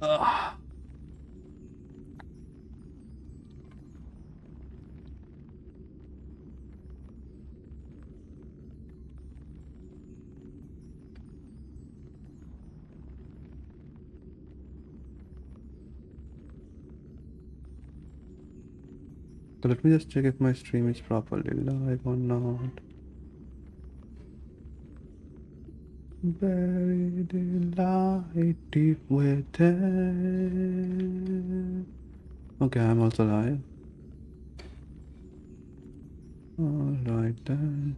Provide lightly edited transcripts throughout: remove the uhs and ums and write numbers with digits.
Ugh. So let me just check if my stream is properly live or not. Buried in light deep within. Okay, I'm also live. Alright then.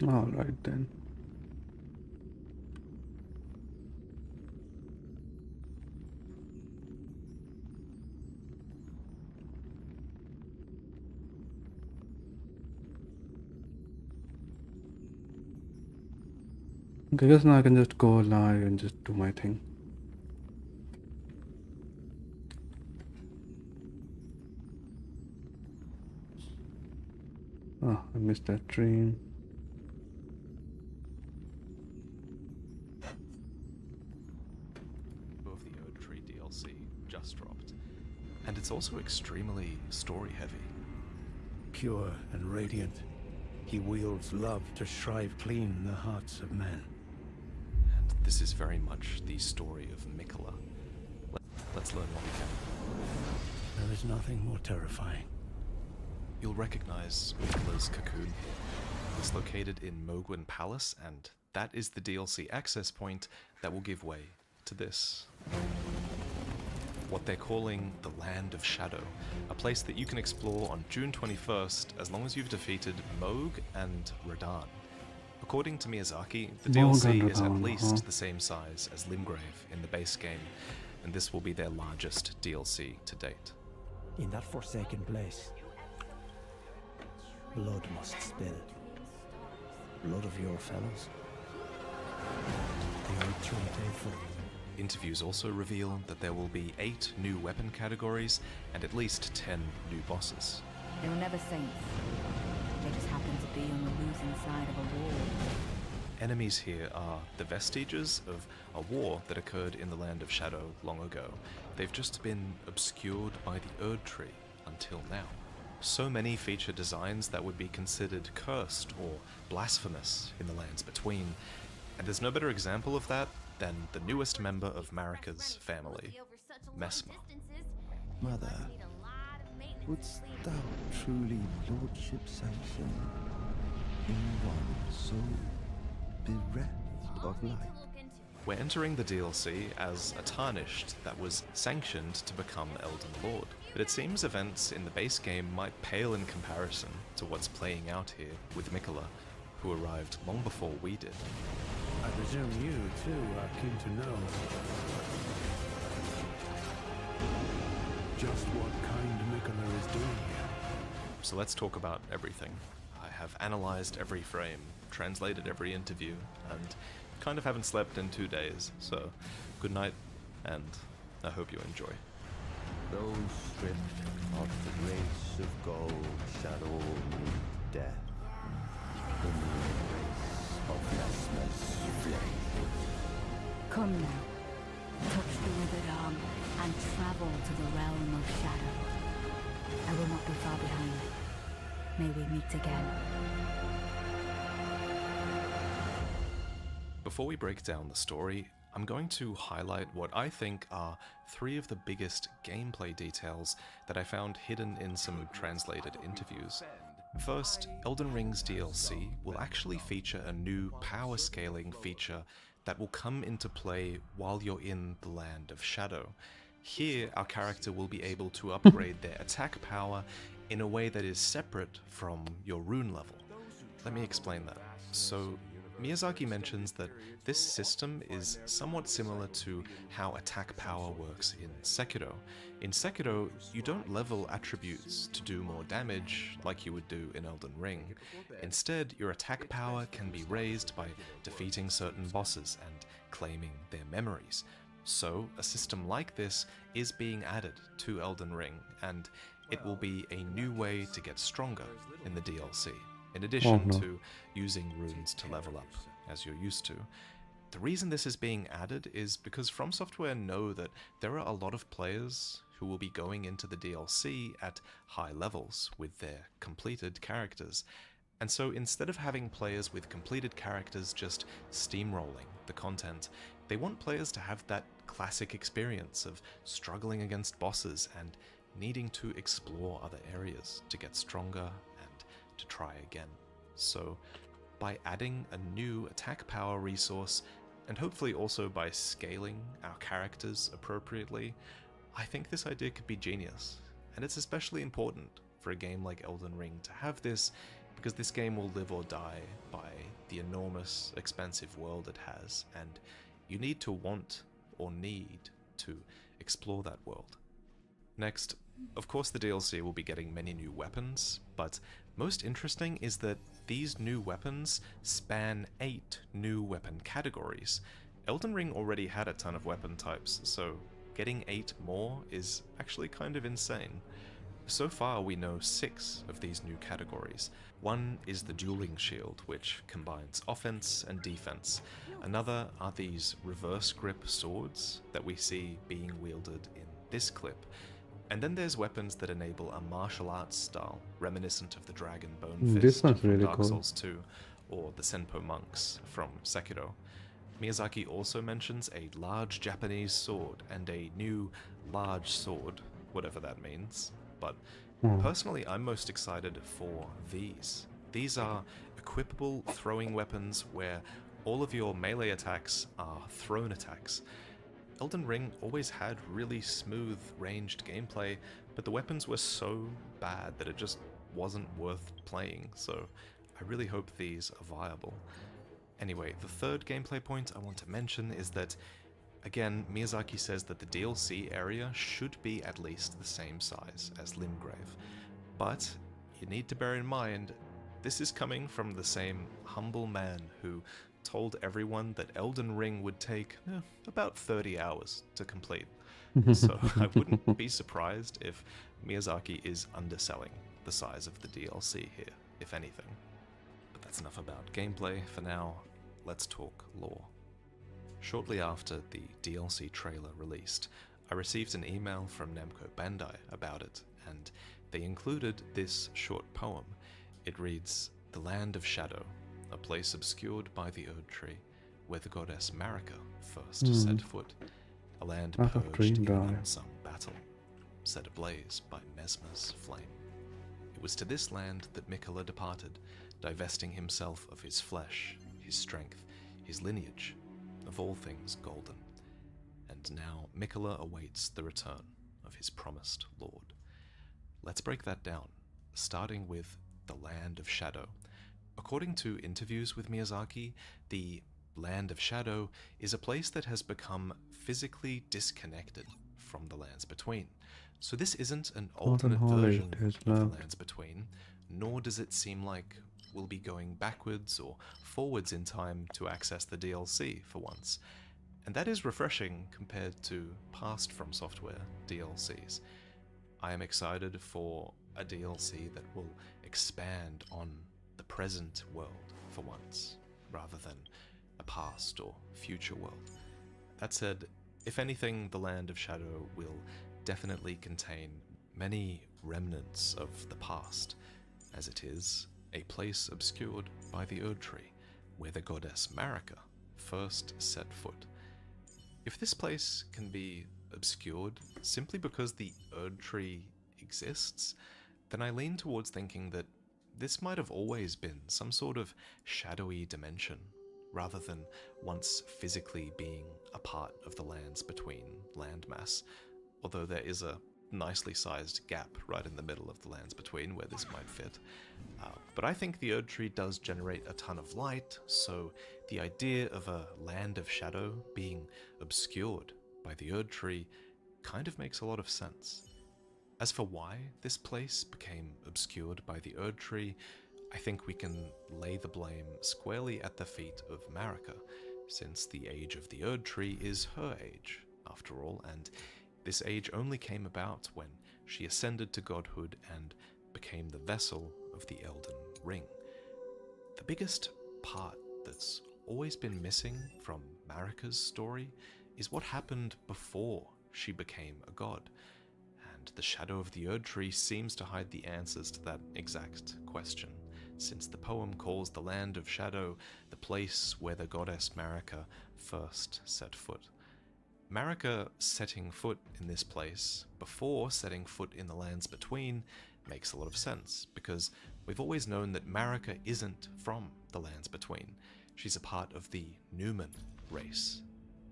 Alright then. Okay, I guess now I can just go live and just do my thing. Oh, I missed that dream. Of the Erdtree DLC just dropped, and it's also extremely story heavy. Pure and radiant, he wields love to shrive clean the hearts of men. And this is very much the story of Miquella. Let's learn what we can. There is nothing more terrifying. You'll recognize Miquella's cocoon here. It's located in Mohgwyn Palace, and that is the DLC access point that will give way to this. What they're calling the Land of Shadow, a place that you can explore on June 21st as long as you've defeated Mohg and Radahn. According to Miyazaki, the DLC is at least the same size as Limgrave in the base game, and this will be their largest DLC to date. In that forsaken place, blood must spill. Blood of your fellows. The Erdtree faithful. Interviews also reveal that there will be 8 new weapon categories and at least 10 new bosses. They were never saints. They just happened to be on the losing side of a war. Enemies here are the vestiges of a war that occurred in the Land of Shadow long ago. They've just been obscured by the Erdtree until now. So many feature designs that would be considered cursed or blasphemous in the Lands Between, and there's no better example of that than the newest member of Marika's family, Messmer. Mother, wouldst thou truly lordship sanction in one so bereft of life? We're entering the DLC as a Tarnished that was sanctioned to become Elden Lord, but it seems events in the base game might pale in comparison to what's playing out here with Miquella, who arrived long before we did. I presume you, too, are keen to know just what kind Miquella is doing here. So let's talk about everything. I have analyzed every frame, translated every interview, and kind of haven't slept in 2 days, so good night, and I hope you enjoy. Those stripped of the grace of gold shall all meet death in the embrace of Messmer's flame. Come now. Touch the withered arm and travel to the realm of shadow. I will not be far behind. May we meet again. Before we break down the story, I'm going to highlight what I think are 3 of the biggest gameplay details that I found hidden in some translated interviews. First, Elden Ring's DLC will actually feature a new power scaling feature that will come into play while you're in the Land of Shadow. Here, our character will be able to upgrade their attack power in a way that is separate from your rune level. Let me explain that. So, Miyazaki mentions that this system is somewhat similar to how attack power works in Sekiro. In Sekiro, you don't level attributes to do more damage like you would do in Elden Ring. Instead, your attack power can be raised by defeating certain bosses and claiming their memories. So, a system like this is being added to Elden Ring, and it will be a new way to get stronger in the DLC. in addition no. to using runes to level up, as you're used to. The reason this is being added is because From Software know that there are a lot of players who will be going into the DLC at high levels with their completed characters. And so instead of having players with completed characters just steamrolling the content, they want players to have that classic experience of struggling against bosses and needing to explore other areas to get stronger and to try again. So by adding a new attack power resource, and hopefully also by scaling our characters appropriately, I think this idea could be genius. And it's especially important for a game like Elden Ring to have this, because this game will live or die by the enormous, expansive world it has, and you need to want or need to explore that world. Next, of course the DLC will be getting many new weapons, but most interesting is that these new weapons span 8 new weapon categories. Elden Ring already had a ton of weapon types, so getting 8 more is actually kind of insane. So far we know 6 of these new categories. One is the dueling shield, which combines offense and defense. Another are these reverse grip swords that we see being wielded in this clip. And then there's weapons that enable a martial arts style, reminiscent of the Dragon Bone This Fist one's from really Dark cool. Souls 2, or the Senpo monks from Sekiro. Miyazaki also mentions a large Japanese sword and a new large sword, whatever that means. But personally, I'm most excited for these. These are equipable throwing weapons where all of your melee attacks are thrown attacks. Elden Ring always had really smooth, ranged gameplay, but the weapons were so bad that it just wasn't worth playing, so I really hope these are viable. Anyway, the third gameplay point I want to mention is that, again, Miyazaki says that the DLC area should be at least the same size as Limgrave, but you need to bear in mind, this is coming from the same humble man who told everyone that Elden Ring would take about 30 hours to complete. So I wouldn't be surprised if Miyazaki is underselling the size of the DLC here, if anything. But that's enough about gameplay for now. Let's talk lore. Shortly after the DLC trailer released, I received an email from Namco Bandai about it, and they included this short poem. It reads, "The Land of Shadow, a place obscured by the Erd Tree, where the goddess Marika first set foot, a land Out of purged in Dream an Die. unsung battle, set ablaze by Mesmer's flame. It was to this land that Miquella departed, divesting himself of his flesh, his strength, his lineage, of all things golden. And now Miquella awaits the return of his promised lord." Let's break that down, starting with the Land of Shadow. According to interviews with Miyazaki, the Land of Shadow is a place that has become physically disconnected from the Lands Between. So this isn't an alternate Holly version is of the loved. Lands Between, nor does it seem like we'll be going backwards or forwards in time to access the DLC for once. And that is refreshing compared to past From Software DLCs. I am excited for a DLC that will expand on the present world for once, rather than a past or future world. That said, if anything, the Land of Shadow will definitely contain many remnants of the past, as it is a place obscured by the Erd Tree, where the goddess Marika first set foot. If this place can be obscured simply because the Erd Tree exists, then I lean towards thinking that this might have always been some sort of shadowy dimension, rather than once physically being a part of the Lands Between landmass, although there is a nicely sized gap right in the middle of the Lands Between where this might fit. But I think the Erd Tree does generate a ton of light, so the idea of a Land of Shadow being obscured by the Erd Tree kind of makes a lot of sense. As for why this place became obscured by the Erd Tree, I think we can lay the blame squarely at the feet of Marika, since the age of the Erd Tree is her age, after all, and this age only came about when she ascended to godhood and became the vessel of the Elden Ring. the biggest part that's always been missing from Marika's story is what happened before she became a god. And the Shadow of the Erd Tree seems to hide the answers to that exact question, since the poem calls the Land of Shadow the place where the goddess Marika first set foot. Marika setting foot in this place before setting foot in the lands between makes a lot of sense, because we've always known that Marika isn't from the lands between. She's a part of the Numen race,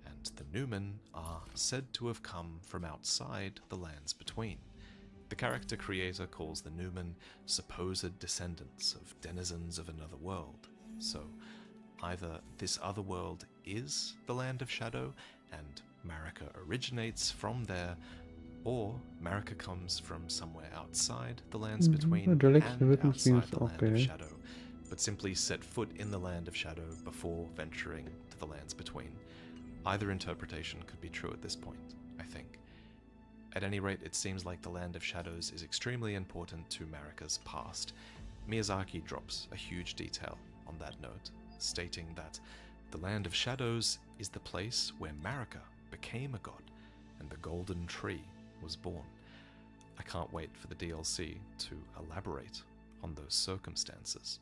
and the Numen are said to have come from outside the lands between. The character creator calls the Numen supposed descendants of denizens of another world, so either this other world is the Land of Shadow and Marika originates from there, or Marika comes from somewhere outside the lands between the Relics, and everything outside seems the Land of okay. Shadow, but simply set foot in the Land of Shadow before venturing to the lands between. Either interpretation could be true at this point, I think. At any rate, it seems like the Land of Shadows is extremely important to Marika's past. Miyazaki drops a huge detail on that note, stating that the Land of Shadows is the place where Marika became a god, and the Golden Tree was born. I can't wait for the DLC to elaborate on those circumstances.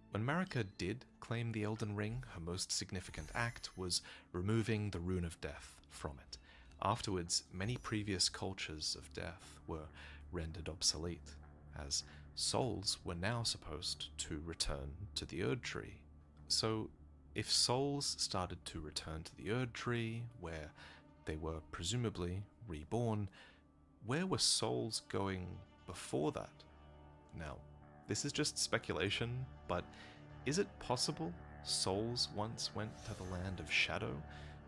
When Marika did claim the Elden Ring, her most significant act was removing the Rune of Death from it. Afterwards, many previous cultures of death were rendered obsolete, as souls were now supposed to return to the Erd Tree. So, if souls started to return to the Erd Tree, where they were presumably reborn, where were souls going before that? Now, this is just speculation, but is it possible souls once went to the Land of Shadow?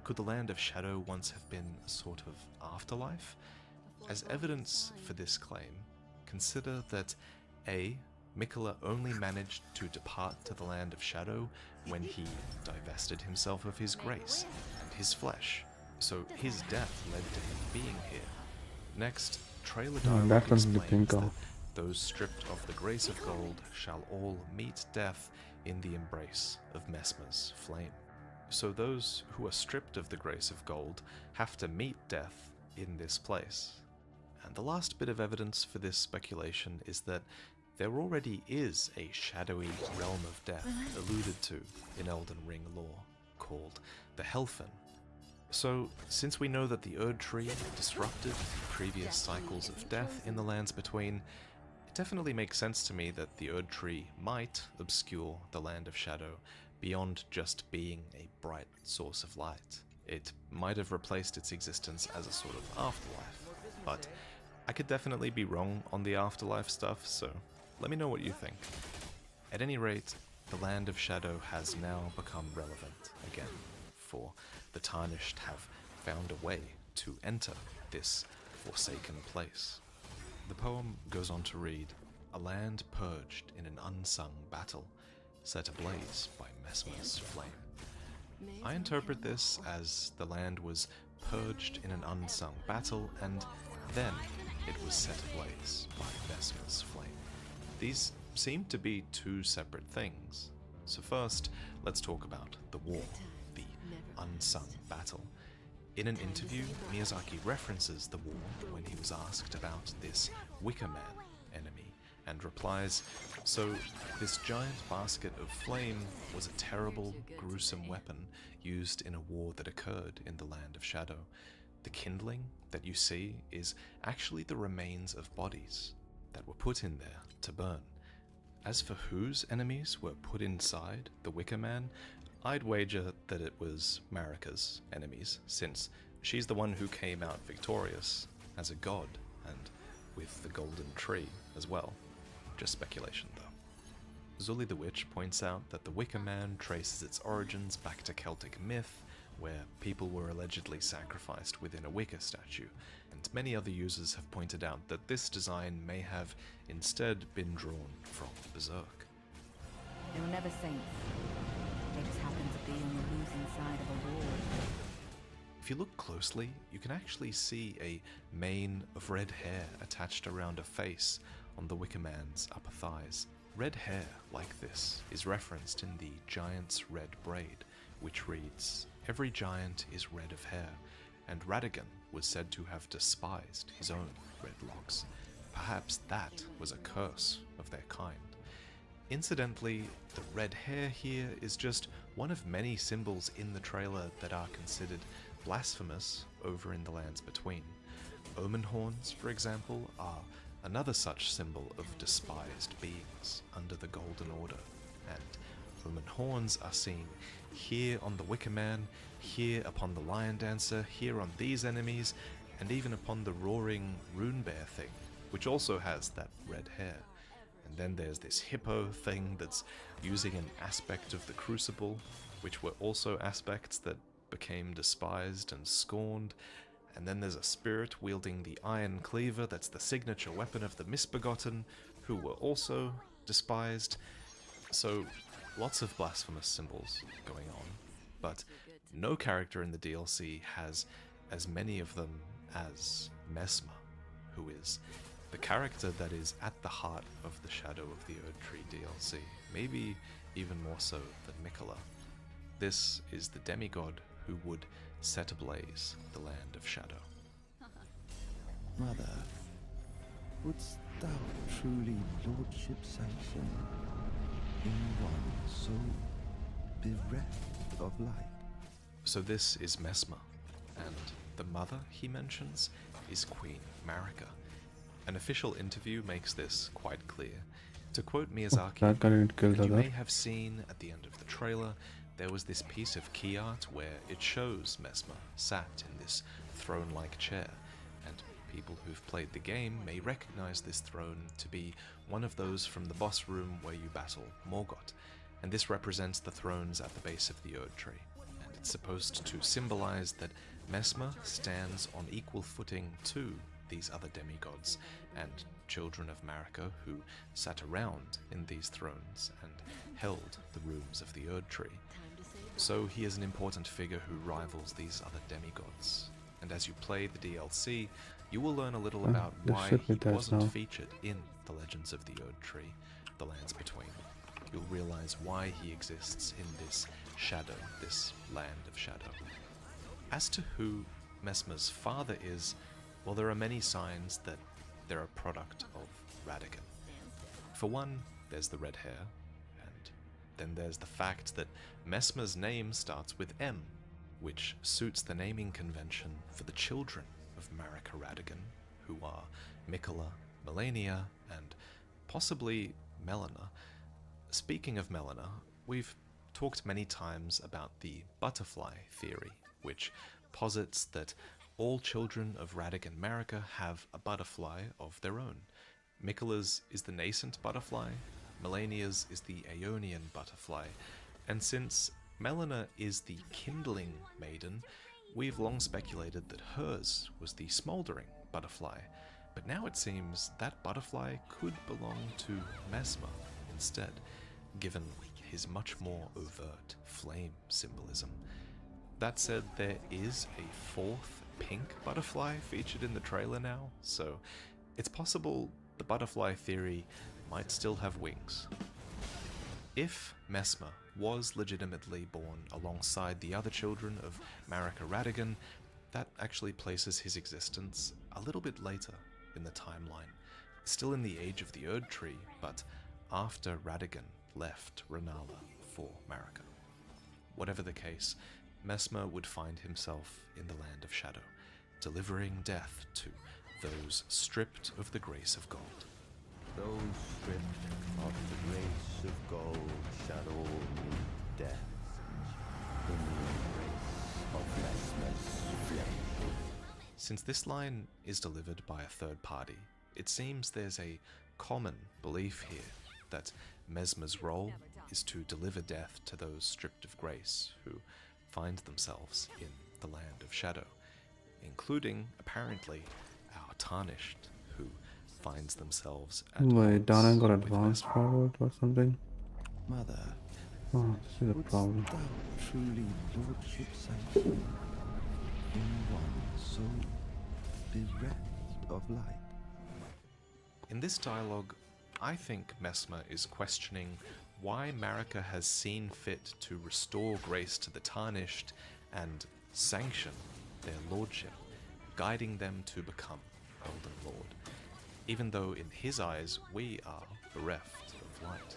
Could the Land of Shadow once have been a sort of afterlife? As evidence for this claim, consider that A. Miquella only managed to depart to the Land of Shadow when he divested himself of his grace and his flesh, so his death led to him being here. Next, trailer dialogue that one we explains think that of. those stripped of the grace of gold shall all meet death in the embrace of Messmer's flame. So those who are stripped of the grace of gold have to meet death in this place. And the last bit of evidence for this speculation is that there already is a shadowy realm of death alluded to in Elden Ring lore, called the Helfen. So, since we know that the Erd Tree disrupted the previous cycles of death in the lands between, it definitely makes sense to me that the Erd Tree might obscure the Land of Shadow beyond just being a bright source of light. It might have replaced its existence as a sort of afterlife, but I could definitely be wrong on the afterlife stuff, so let me know what you think. At any rate, the Land of Shadow has now become relevant again, for the Tarnished have found a way to enter this forsaken place. The poem goes on to read, "A land purged in an unsung battle, set ablaze by Messmer's flame." I interpret this as the land was purged in an unsung battle, and then it was set ablaze by Messmer's flame. These seem to be two separate things. So first, let's talk about the war, the unsung battle. In an interview, Miyazaki references the war when he was asked about this Wicker Man enemy, and replies, "So, this giant basket of flame was a terrible, gruesome weapon used in a war that occurred in the Land of Shadow. The kindling that you see is actually the remains of bodies that were put in there to burn. As for whose enemies were put inside the Wicker Man, I'd wager that it was Marika's enemies, since she's the one who came out victorious as a god, and with the Golden Tree as well. Just speculation, though." Zully the Witch points out that the Wicker Man traces its origins back to Celtic myth, where people were allegedly sacrificed within a wicker statue, and many other users have pointed out that this design may have instead been drawn from Berserk. They were never saints. They just happened to be on the losing side of a war. If you look closely, you can actually see a mane of red hair attached around a face on the Wicker Man's upper thighs. red hair like this is referenced in the giant's red braid, which reads, "Every giant is red of hair," and Radagon was said to have despised his own red locks. Perhaps that was a curse of their kind. Incidentally, the red hair here is just one of many symbols in the trailer that are considered blasphemous over in the Lands Between. Omen horns, for example, are another such symbol of despised beings under the Golden Order, and omen horns are seen here on the Wicker Man, here upon the Lion Dancer, here on these enemies, and even upon the roaring rune bear thing, which also has that red hair. And then there's this hippo thing that's using an aspect of the Crucible, which were also aspects that became despised and scorned. And then there's a spirit wielding the Iron Cleaver that's the signature weapon of the Misbegotten, who were also despised. So lots of blasphemous symbols going on, but no character in the DLC has as many of them as Messmer, who is the character that is at the heart of the Shadow of the Erdtree DLC, maybe even more so than Miquella. This is the demigod who would set ablaze the Land of Shadow. Mother, wouldst thou truly lordship sanction in one so bereft of light? So this is Messmer, and the mother he mentions is Queen Marika. An official interview makes this quite clear. To quote Miyazaki, That guy didn't kill "And you the may other. have seen at the end of the trailer, there was this piece of key art where it shows Messmer sat in this throne-like chair, and people who've played the game may recognize this throne to be one of those from the boss room where you battle Morgoth, and this represents the thrones at the base of the Erdtree, and it's supposed to symbolize that Messmer stands on equal footing to these other demigods and children of Marika who sat around in these thrones and held the rooms of the Erdtree. So he is an important figure who rivals these other demigods. And as you play the DLC, you will learn a little about this why should be he dead wasn't now. featured in the Legends of the Erdtree, the Lands Between. You'll realize why he exists in this shadow, this Land of Shadow. As to who Messmer's father is, well, there are many signs that they're a product of Radagon. For one, there's the red hair, and then there's the fact that Messmer's name starts with M, which suits the naming convention for the children of Marika Radagon, who are Miquella, Malenia, and possibly Melina. Speaking of Melina, we've talked many times about the butterfly theory, which posits that all children of Radagon Marika have a butterfly of their own. Miquella's is the nascent butterfly, Malenia's is the Aeonian butterfly, and since Melina is the kindling maiden, we've long speculated that hers was the smouldering butterfly, but now it seems that butterfly could belong to Messmer instead, given his much more overt flame symbolism. That said, there is a fourth pink butterfly featured in the trailer now, so it's possible the butterfly theory might still have wings. If Messmer was legitimately born alongside the other children of Marika Radagon, that actually places his existence a little bit later in the timeline, still in the age of the Erdtree, but after Radagon left Rennala for Marika. Whatever the case, Messmer would find himself in the Land of Shadow, delivering death to those stripped of the grace of gold. Those stripped of the grace of gold shall all meet death in the embrace of Messmer's flame. Since this line is delivered by a third party, it seems there's a common belief here that Messmer's role is to deliver death to those stripped of grace who find themselves in the Land of Shadow, including, apparently, our Tarnished, who finds themselves at Wait, odds Dana got with advanced Messmer. forward or something? Mother, Oh, this is a wouldst problem. thou truly lordship sanction in one so bereft of light? In this dialogue, I think Messmer is questioning why Marika has seen fit to restore grace to the Tarnished and sanction their lordship, guiding them to become Elden Lord, even though in his eyes we are bereft of light.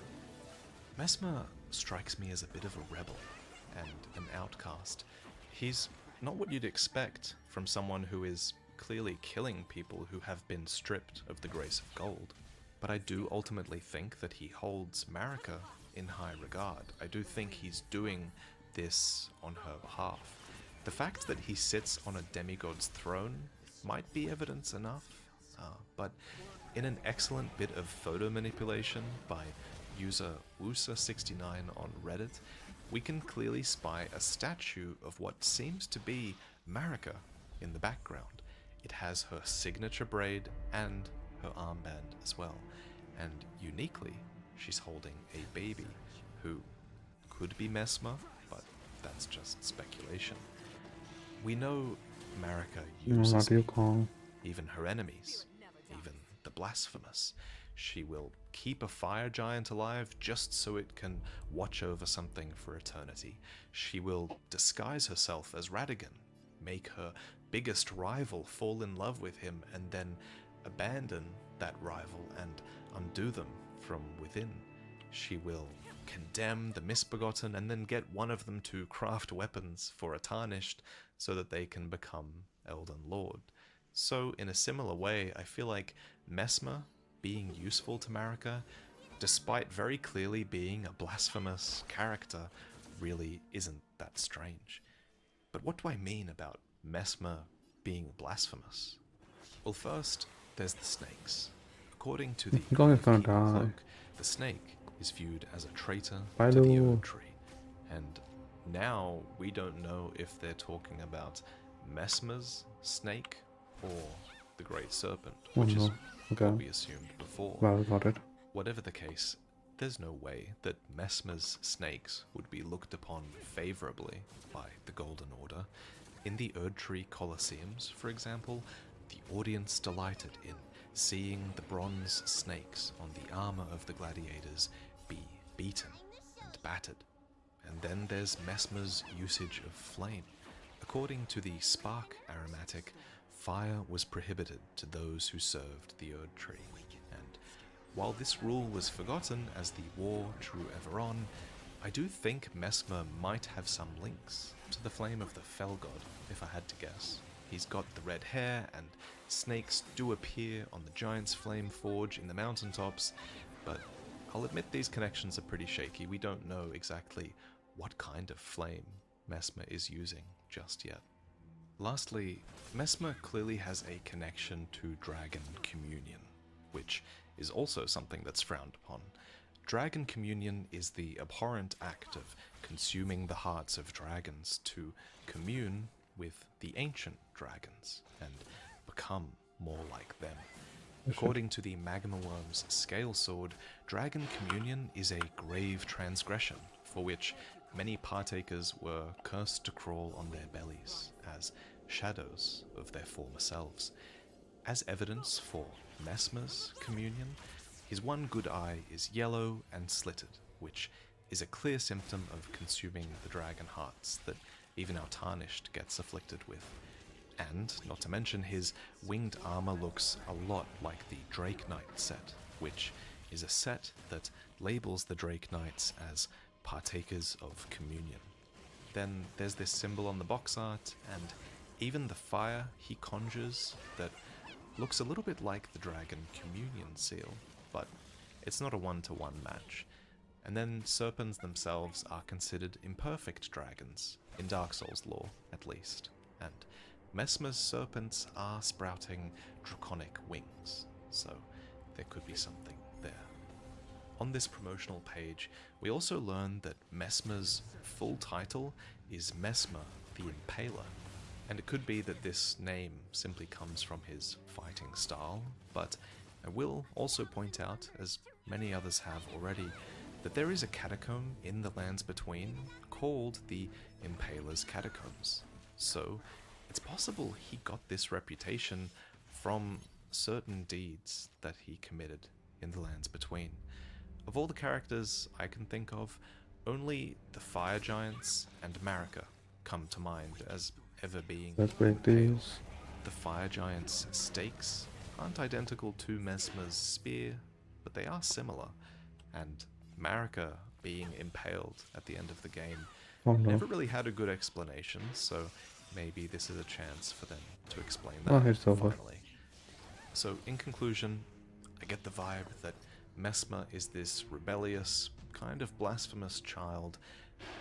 Messmer strikes me as a bit of a rebel and an outcast. He's not what you'd expect from someone who is clearly killing people who have been stripped of the grace of gold. But I do ultimately think that he holds Marika in high regard. I do think he's doing this on her behalf. The fact that he sits on a demigod's throne might be evidence enough, but in an excellent bit of photo manipulation by user Wusa69 on Reddit, we can clearly spy a statue of what seems to be Marika in the background. It has her signature braid and her armband as well, and uniquely, she's holding a baby who could be Messmer, but that's just speculation. We know Marika uses Radio Kong. even her enemies, even the blasphemous. She will keep a fire giant alive just so it can watch over something for eternity. She will disguise herself as Radagon, make her biggest rival fall in love with him, and then abandon that rival and undo them from within. She will condemn the misbegotten and then get one of them to craft weapons for a Tarnished so that they can become Elden Lord. So in a similar way, I feel like Messmer being useful to Marika, despite very clearly being a blasphemous character, really isn't that strange. But what do I mean about Messmer being blasphemous? Well, first, there's the snakes. According to the Gong is gonna Keeper die. Cloak, the snake is viewed as a traitor Bye, to the Lou. Erd Tree. And now we don't know if they're talking about Messmer's snake or the Great Serpent, Oh which is no. Okay. what we assumed before. Well, got it. Whatever the case, there's no way that Messmer's snakes would be looked upon favorably by the Golden Order. In the Erd Tree Colosseums, for example, the audience delighted in seeing the bronze snakes on the armor of the gladiators be beaten and battered. And then there's Messmer's usage of flame. According to the Spark Aromatic, fire was prohibited to those who served the Erd Tree. And while this rule was forgotten as the war drew ever on, I do think Messmer might have some links to the flame of the Fell God, if I had to guess. He's got the red hair, and snakes do appear on the Giant's Flame Forge in the mountaintops, but I'll admit these connections are pretty shaky. We don't know exactly what kind of flame Messmer is using just yet. Lastly, Messmer clearly has a connection to Dragon Communion, which is also something that's frowned upon. Dragon Communion is the abhorrent act of consuming the hearts of dragons to commune with the ancient dragons and become more like them. According to the Magma Worm's Scale Sword, Dragon Communion is a grave transgression for which many partakers were cursed to crawl on their bellies as shadows of their former selves. As evidence for Messmer's communion, his one good eye is yellow and slitted, which is a clear symptom of consuming the dragon hearts that even our Tarnished gets afflicted with. And, not to mention, his winged armor looks a lot like the Drake Knight set, which is a set that labels the Drake Knights as partakers of communion. Then there's this symbol on the box art, and even the fire he conjures that looks a little bit like the Dragon Communion seal, but it's not a one-to-one match. And then serpents themselves are considered imperfect dragons, in Dark Souls lore at least, and Messmer's serpents are sprouting draconic wings, so there could be something there. On this promotional page, we also learn that Messmer's full title is Messmer the Impaler, and it could be that this name simply comes from his fighting style, but I will also point out, as many others have already, that there is a catacomb in the Lands Between called the Impaler's Catacombs. So it's possible he got this reputation from certain deeds that he committed in the lands between. Of all the characters I can think of, only the fire giants and Marika come to mind as ever being Let's break pale. these. The fire giant's stakes aren't identical to Mesmer's spear, but they are similar, and Marika being impaled at the end of the game Oh no. never really had a good explanation, so maybe this is a chance for them to explain Oh, that it's over. finally. So in conclusion, I get the vibe that Mesmer is this rebellious, kind of blasphemous child,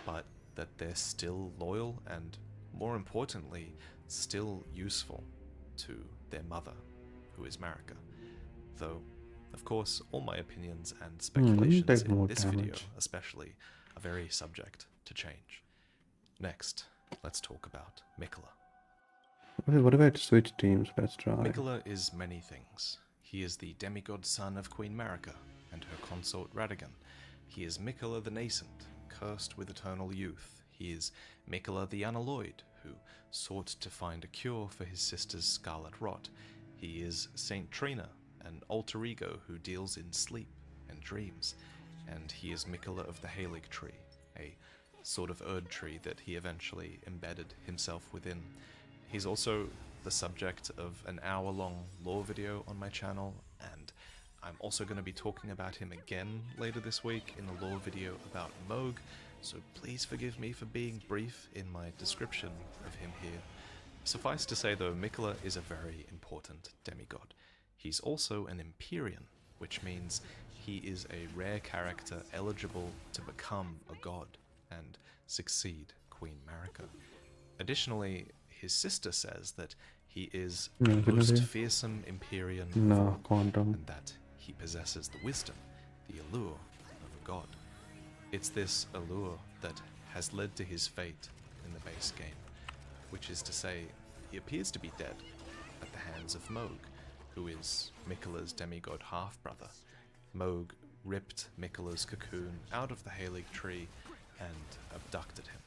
but that they're still loyal and, more importantly, still useful to their mother, who is Marika. Though, of course, all my opinions and speculations take in more this video, damage. especially, are very subject to change. Next, let's talk about Miquella. Okay, what about switch teams? Let's try. Miquella is many things. He is the demigod son of Queen Marika and her consort Radagon. He is Miquella the Nascent, cursed with eternal youth. He is Miquella the Unalloyed, who sought to find a cure for his sister's scarlet rot. He is Saint Trina, an alter ego who deals in sleep and dreams. And he is Miquella of the Halig Tree, a sort of Erd tree that he eventually embedded himself within. He's also the subject of an hour-long lore video on my channel, and I'm also going to be talking about him again later this week in a lore video about Mohg, so please forgive me for being brief in my description of him here. Suffice to say though, Miquella is a very important demigod. He's also an Empyrean, which means he is a rare character eligible to become a god and succeed Queen Marika. Additionally, his sister says that he is the Yeah, most definitely. fearsome Empyrean of No, all, quantum. and that he possesses the wisdom, the allure of a god. It's this allure that has led to his fate in the base game, which is to say, he appears to be dead at the hands of Mohg, who is Miquella's demigod half-brother. Mohg ripped Miquella's cocoon out of the Halig tree and abducted him.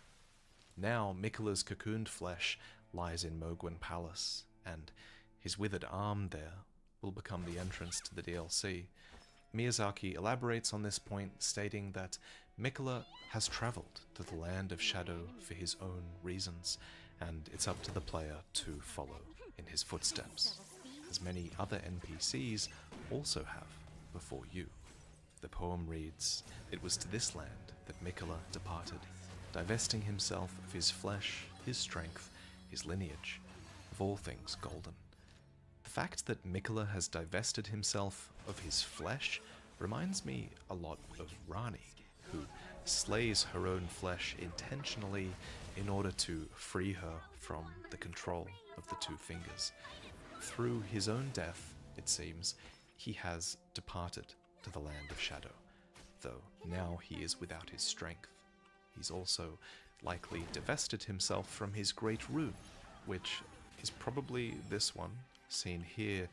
Now Miquella's cocooned flesh lies in Mohgwyn Palace, and his withered arm there will become the entrance to the DLC. Miyazaki elaborates on this point, stating that Miquella has traveled to the Land of Shadow for his own reasons, and it's up to the player to follow in his footsteps, as many other NPCs also have before you. The poem reads, "It was to this land that Miquella departed, divesting himself of his flesh, his strength, his lineage, of all things golden." The fact that Miquella has divested himself of his flesh reminds me a lot of Rani, who slays her own flesh intentionally in order to free her from the control of the two fingers. Through his own death, it seems, he has departed to the Land of Shadow, though now he is without his strength. He's also likely divested himself from his great rune, which is probably this one, seen here,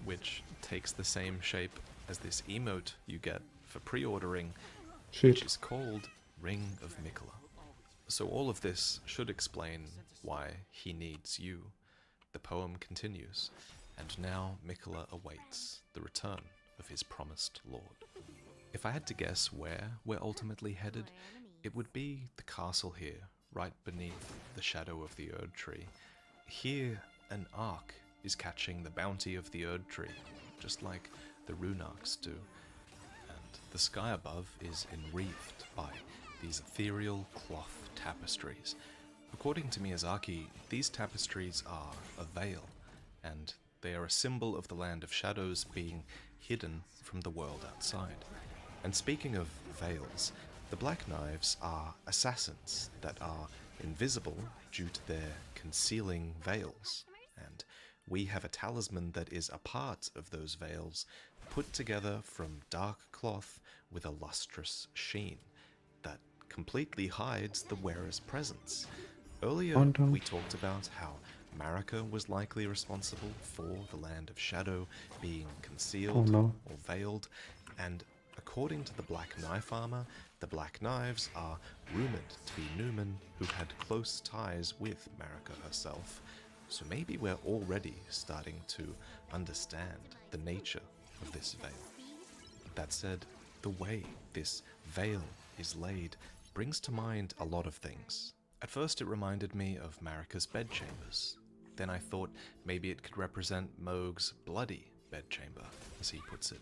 which takes the same shape as this emote you get for pre-ordering, which Shit. is called Ring of Miquella. So all of this should explain why he needs you. The poem continues, and now Miquella awaits the return of his promised lord. If I had to guess where we're ultimately headed, it would be the castle here, right beneath the shadow of the Erd tree. Here, an ark is catching the bounty of the Erd tree, just like the rune arcs do. And the sky above is enwreathed by these ethereal cloth tapestries. According to Miyazaki, these tapestries are a veil, and they are a symbol of the Land of Shadows being hidden from the world outside. And speaking of veils, the Black Knives are assassins that are invisible due to their concealing veils, and we have a talisman that is a part of those veils, put together from dark cloth with a lustrous sheen that completely hides the wearer's presence. Earlier, Quantum. we talked about how Marika was likely responsible for the Land of Shadow being concealed Oh, no. or veiled, and according to the Black Knife armor, the Black Knives are rumored to be Numen who had close ties with Marika herself. So maybe we're already starting to understand the nature of this veil. That said, the way this veil is laid brings to mind a lot of things. At first it reminded me of Marika's bedchambers. Then I thought maybe it could represent Mohg's bloody bedchamber, as he puts it.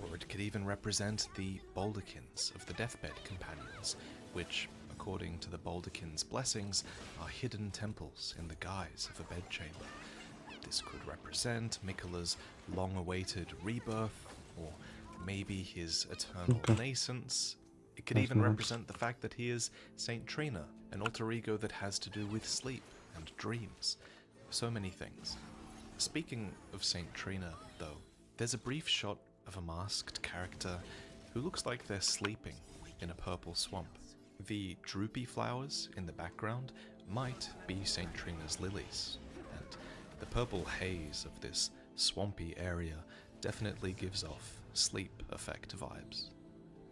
Or it could even represent the Baldachins of the Deathbed Companions, which, according to the Baldachin's blessings, are hidden temples in the guise of a bedchamber. This could represent Miquella's long-awaited rebirth, or maybe his eternal nascence. It could even represent the fact that he is Saint Trina, an alter ego that has to do with sleep and dreams. So many things. Speaking of Saint Trina, though, there's a brief shot of a masked character who looks like they're sleeping in a purple swamp. The droopy flowers in the background might be Saint Trina's lilies, and the purple haze of this swampy area definitely gives off sleep effect vibes.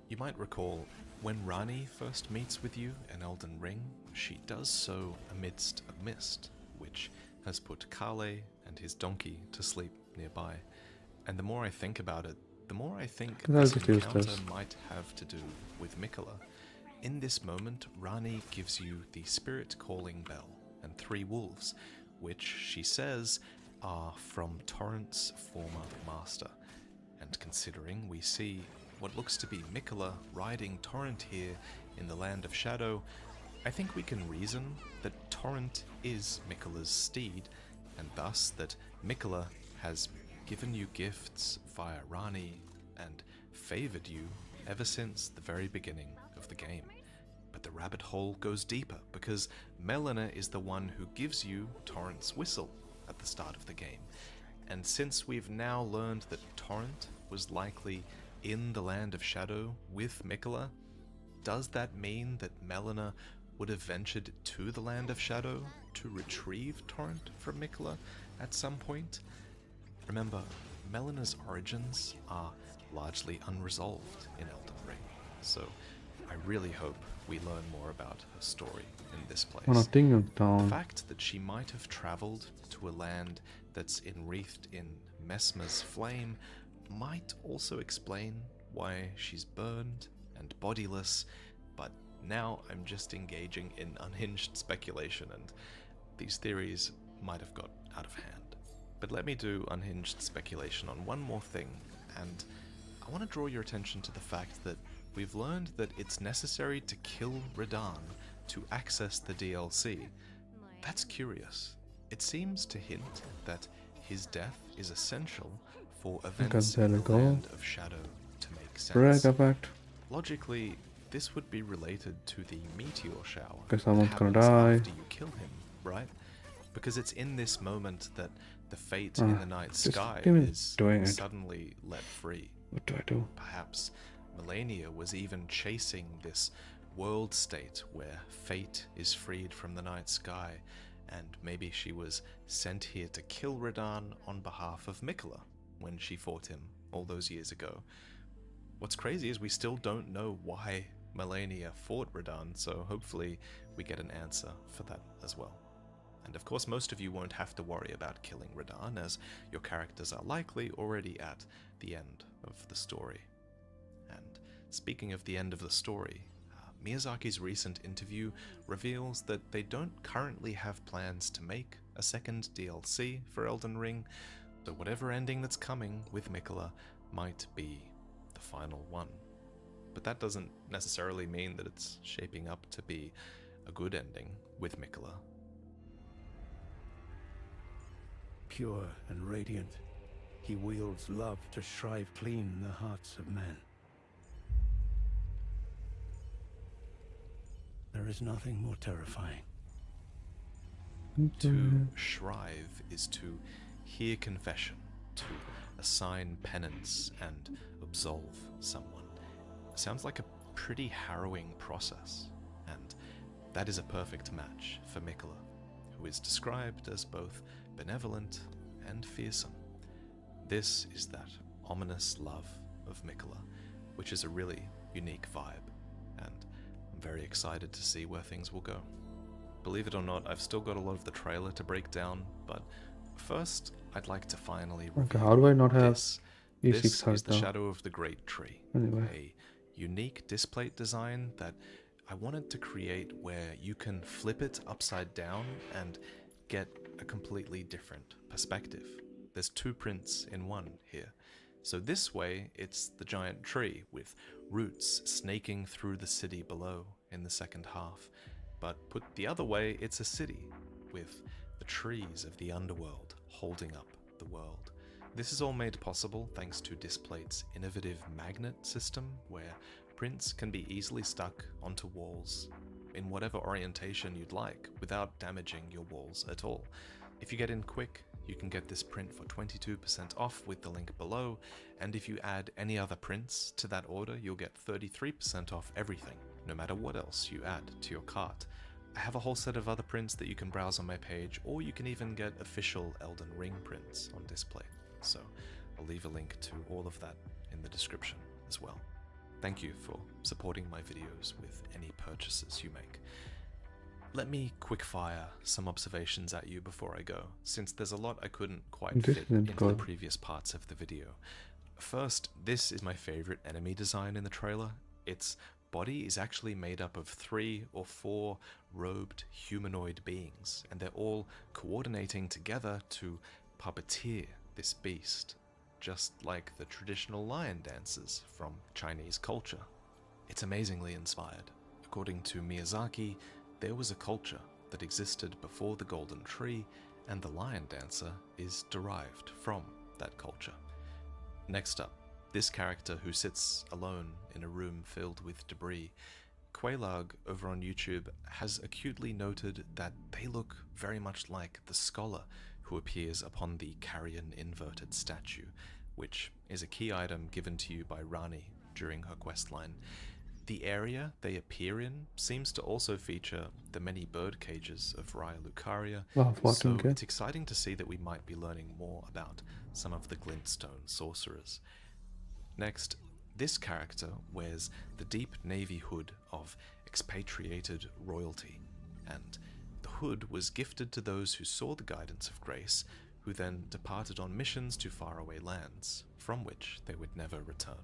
You might recall when Ranni first meets with you in Elden Ring, she does so amidst a mist, which has put Kale and his donkey to sleep nearby. And the more I think about it, the more I think this encounter might have to do with Miquella. In this moment, Ranni gives you the spirit calling bell and 3 wolves, which she says are from Torrent's former master. And considering we see what looks to be Miquella riding Torrent here in the Land of Shadow, I think we can reason that Torrent is Miquella's steed, and thus that Miquella has given you gifts via Ranni and favored you ever since the very beginning of the game. But the rabbit hole goes deeper, because Melina is the one who gives you Torrent's whistle at the start of the game. And since we've now learned that Torrent was likely in the Land of Shadow with Miquella, does that mean that Melina would have ventured to the Land of Shadow to retrieve Torrent from Miquella at some point? Remember, Melina's origins are largely unresolved in Elden Ring, so I really hope we learn more about her story in this place. The fact that she might have traveled to a land that's enwreathed in Messmer's flame might also explain why she's burned and bodiless, but now I'm just engaging in unhinged speculation, and these theories might have got out of hand. But let me do unhinged speculation on one more thing, and I want to draw your attention to the fact that we've learned that it's necessary to kill Radahn to access the DLC. That's curious. It seems to hint that his death is essential for events in the Land of Shadow to make sense. Logically, this would be related to the meteor shower that happens after you kill him, right? Because it's in this moment that the fate in the night sky is suddenly let free. What do I do? Perhaps Malenia was even chasing this world state where fate is freed from the night sky, and maybe she was sent here to kill Radahn on behalf of Miquella when she fought him all those years ago. What's crazy is we still don't know why Malenia fought Radahn, so hopefully we get an answer for that as well. And of course, most of you won't have to worry about killing Radahn, as your characters are likely already at the end of the story. And speaking of the end of the story, Miyazaki's recent interview reveals that they don't currently have plans to make a second DLC for Elden Ring, so whatever ending that's coming with Miquella might be the final one. But that doesn't necessarily mean that it's shaping up to be a good ending with Miquella. Pure and radiant, he wields love to shrive clean the hearts of men. There is nothing more terrifying. To shrive is to hear confession, to assign penance and absolve someone. Sounds like a pretty harrowing process, and that is a perfect match for Miquella, who is described as both benevolent and fearsome. This is that ominous love of Miquella, which is a really unique vibe, and I'm very excited to see where things will go. Believe it or not, I've still got a lot of the trailer to break down, but first I'd like to finally how do I not have this E6 This is the harta. Shadow of the Great Tree, Anyway. a unique displate design that I wanted to create where you can flip it upside down and get a completely different perspective. There's two prints in one here. So this way, it's the giant tree with roots snaking through the city below in the second half. But put the other way, it's a city with the trees of the underworld holding up the world. This is all made possible thanks to Displate's innovative magnet system, where prints can be easily stuck onto walls in whatever orientation you'd like without damaging your walls at all. If you get in quick, you can get this print for 22% off with the link below, and if you add any other prints to that order, you'll get 33% off everything, no matter what else you add to your cart. I have a whole set of other prints that you can browse on my page, or you can even get official Elden Ring prints on Displate. So I'll leave a link to all of that in the description as well. Thank you for supporting my videos with any purchases you make. Let me quickfire some observations at you before I go, since there's a lot I couldn't quite This fit isn't into the good. previous parts of the video. First, this is my favorite enemy design in the trailer. Its body is actually made up of 3 or 4 robed humanoid beings, and they're all coordinating together to puppeteer this beast, just like the traditional lion dances from Chinese culture. It's amazingly inspired. According to Miyazaki, there was a culture that existed before the Golden Tree, and the lion dancer is derived from that culture. Next up, this character who sits alone in a room filled with debris. Quelaag over on YouTube has acutely noted that they look very much like the scholar who appears upon the Carrion inverted statue, which is a key item given to you by Rani during her questline. The area they appear in seems to also feature the many bird cages of Raya Lucaria, Wow, so 14k. it's exciting to see that we might be learning more about some of the Glintstone sorcerers. Next, this character wears the deep navy hood of expatriated royalty, and the hood was gifted to those who saw the guidance of grace, who then departed on missions to faraway lands, from which they would never return.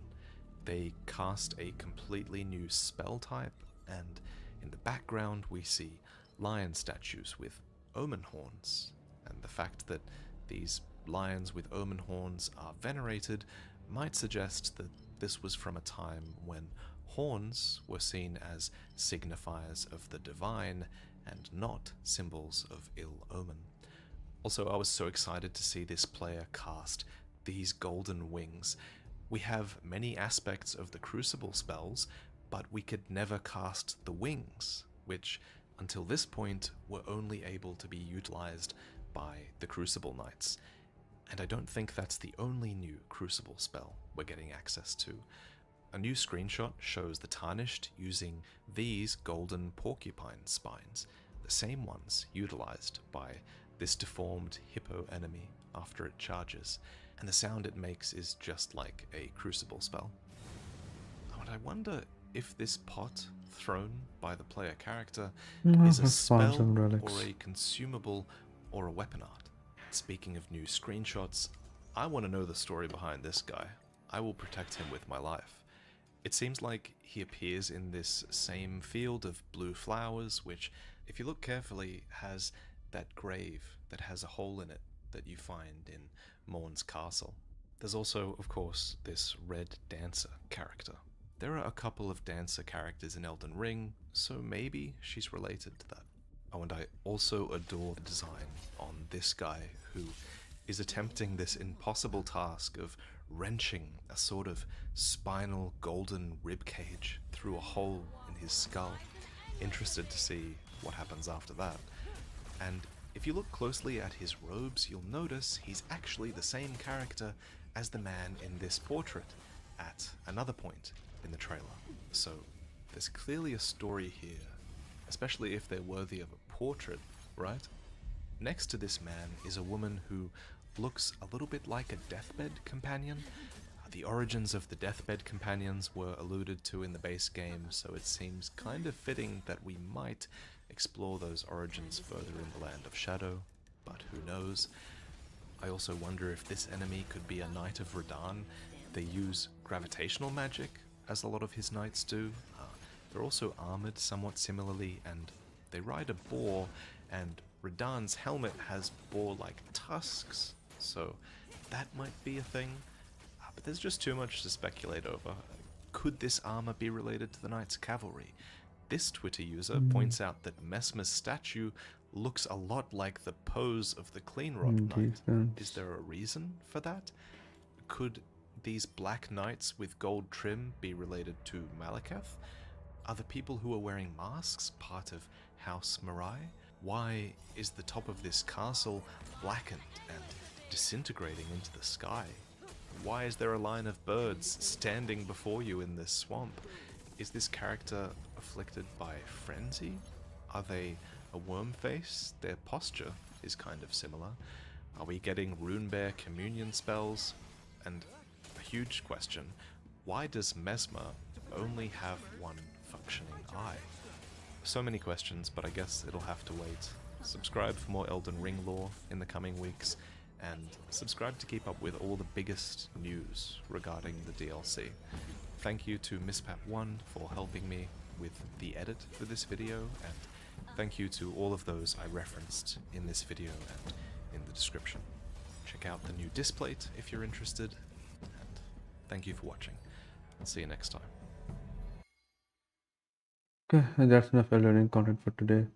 They cast a completely new spell type, and in the background we see lion statues with omen horns, and the fact that these lions with omen horns are venerated might suggest that this was from a time when horns were seen as signifiers of the divine and not symbols of ill omen. Also, I was so excited to see this player cast these golden wings. We have many aspects of the Crucible spells, but we could never cast the wings, which until this point were only able to be utilized by the Crucible Knights. And I don't think that's the only new Crucible spell we're getting access to. A new screenshot shows the Tarnished using these golden porcupine spines, the same ones utilized by this deformed hippo enemy after it charges, and the sound it makes is just like a Crucible spell. But I wonder if this pot thrown by the player character is a Let's find spell some relics. or a consumable or a weapon art. Speaking of new screenshots, I want to know the story behind this guy. I will protect him with my life. It seems like he appears in this same field of blue flowers, which, if you look carefully, has that grave that has a hole in it that you find in Morn's castle. There's also, of course, this red dancer character. There are a couple of dancer characters in Elden Ring, so maybe she's related to that. Oh, and I also adore the design on this guy who is attempting this impossible task of wrenching a sort of spinal golden ribcage through a hole in his skull. Interested to see what happens after that. And if you look closely at his robes, you'll notice he's actually the same character as the man in this portrait at another point in the trailer. So there's clearly a story here, especially if they're worthy of a portrait, right? Next to this man is a woman who looks a little bit like a deathbed companion. The origins of the deathbed companions were alluded to in the base game, so it seems kind of fitting that we might explore those origins further in the Land of Shadow, but who knows. I also wonder if this enemy could be a Knight of Radan, They use gravitational magic, as a lot of his knights do. They're also armored somewhat similarly, and they ride a boar, and Radahn's helmet has boar-like tusks, so that might be a thing. But there's just too much to speculate over. Could this armor be related to the Knights Cavalry? This Twitter user points out that Messmer's statue looks a lot like the pose of the Cleanrot Knight. Defense. Is there a reason for that? Could these black knights with gold trim be related to Malekith? Are the people who are wearing masks part of House Mirai? Why is the top of this castle blackened and disintegrating into the sky? Why is there a line of birds standing before you in this swamp? Is this character afflicted by frenzy? Are they a worm face? Their posture is kind of similar. Are we getting Runebear communion spells? And a huge question, why does Messmer only have one functioning eye? So many questions, but I guess it'll have to wait. Subscribe for more Elden Ring lore in the coming weeks, and subscribe to keep up with all the biggest news regarding the DLC. Thank you to MissPap1 for helping me with the edit for this video, and thank you to all of those I referenced in this video and in the description. Check out the new Displate if you're interested, and thank you for watching. I'll see you next time. Okay, and that's enough Elden Ring content for today.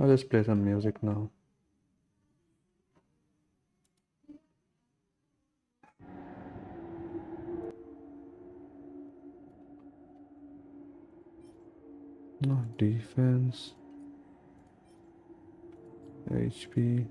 I'll just play some music now. No defense. HP.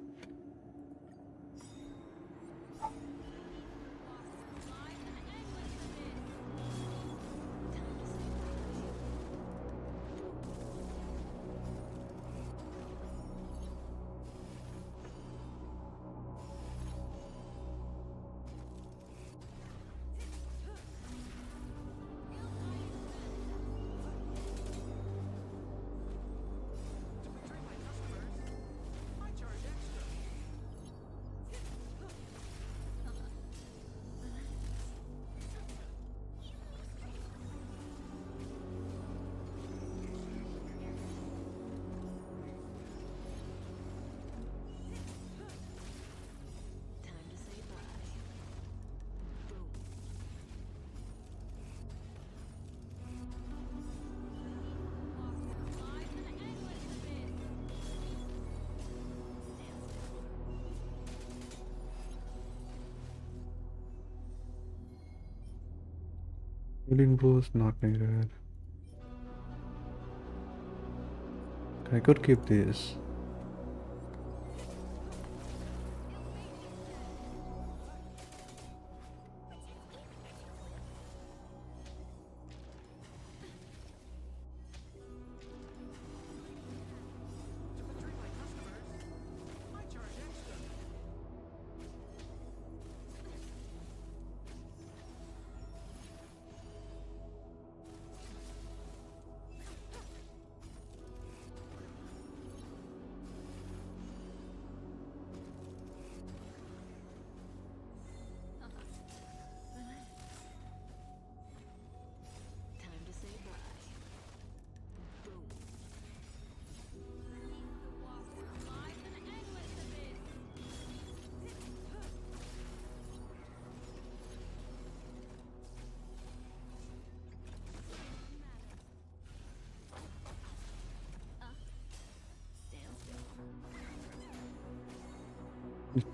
Healing boost not needed. I could keep this.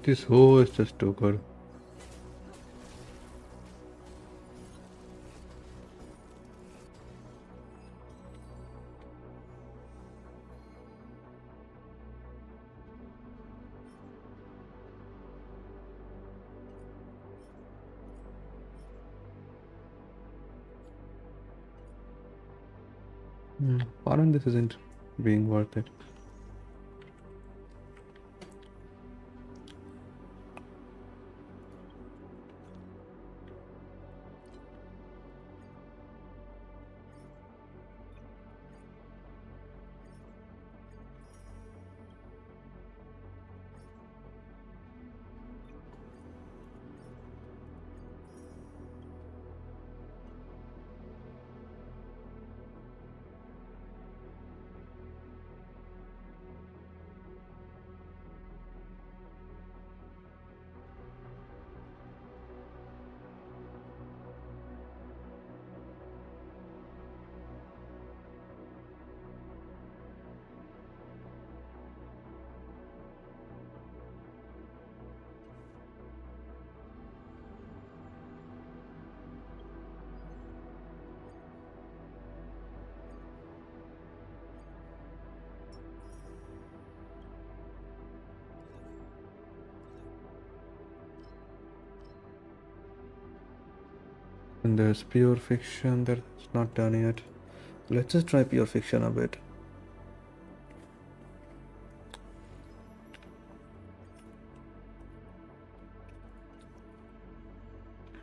This hoe is just too good. Pardon, this isn't being worth it. And there's pure fiction that's not done yet. Let's just try pure fiction a bit.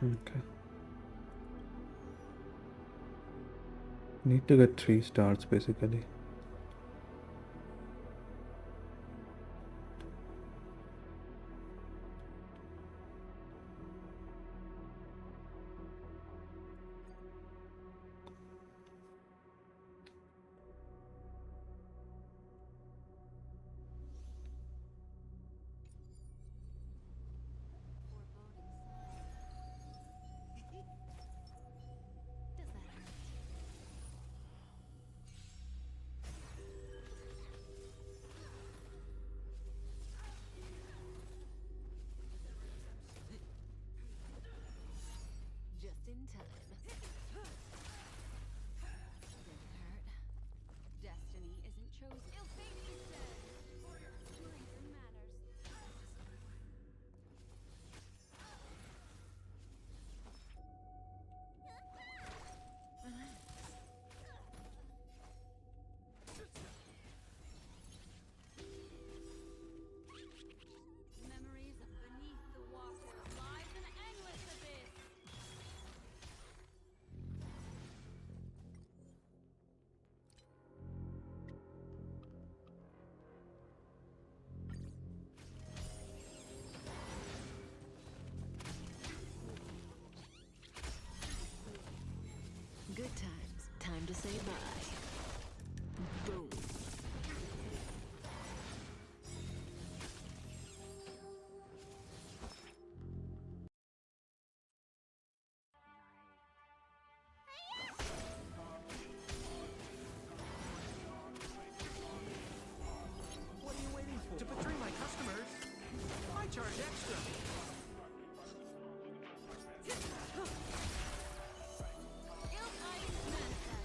Okay. Need to get 3 stars basically. Just in time. Didn't hurt. Destiny isn't chosen. Ill fate is dead. Reason matters. Memories of beneath the water lies an endless abyss. Good times. Time to say bye. Boom. What are you waiting for? To betray my customers? I charge extra. Ill tidings manifest.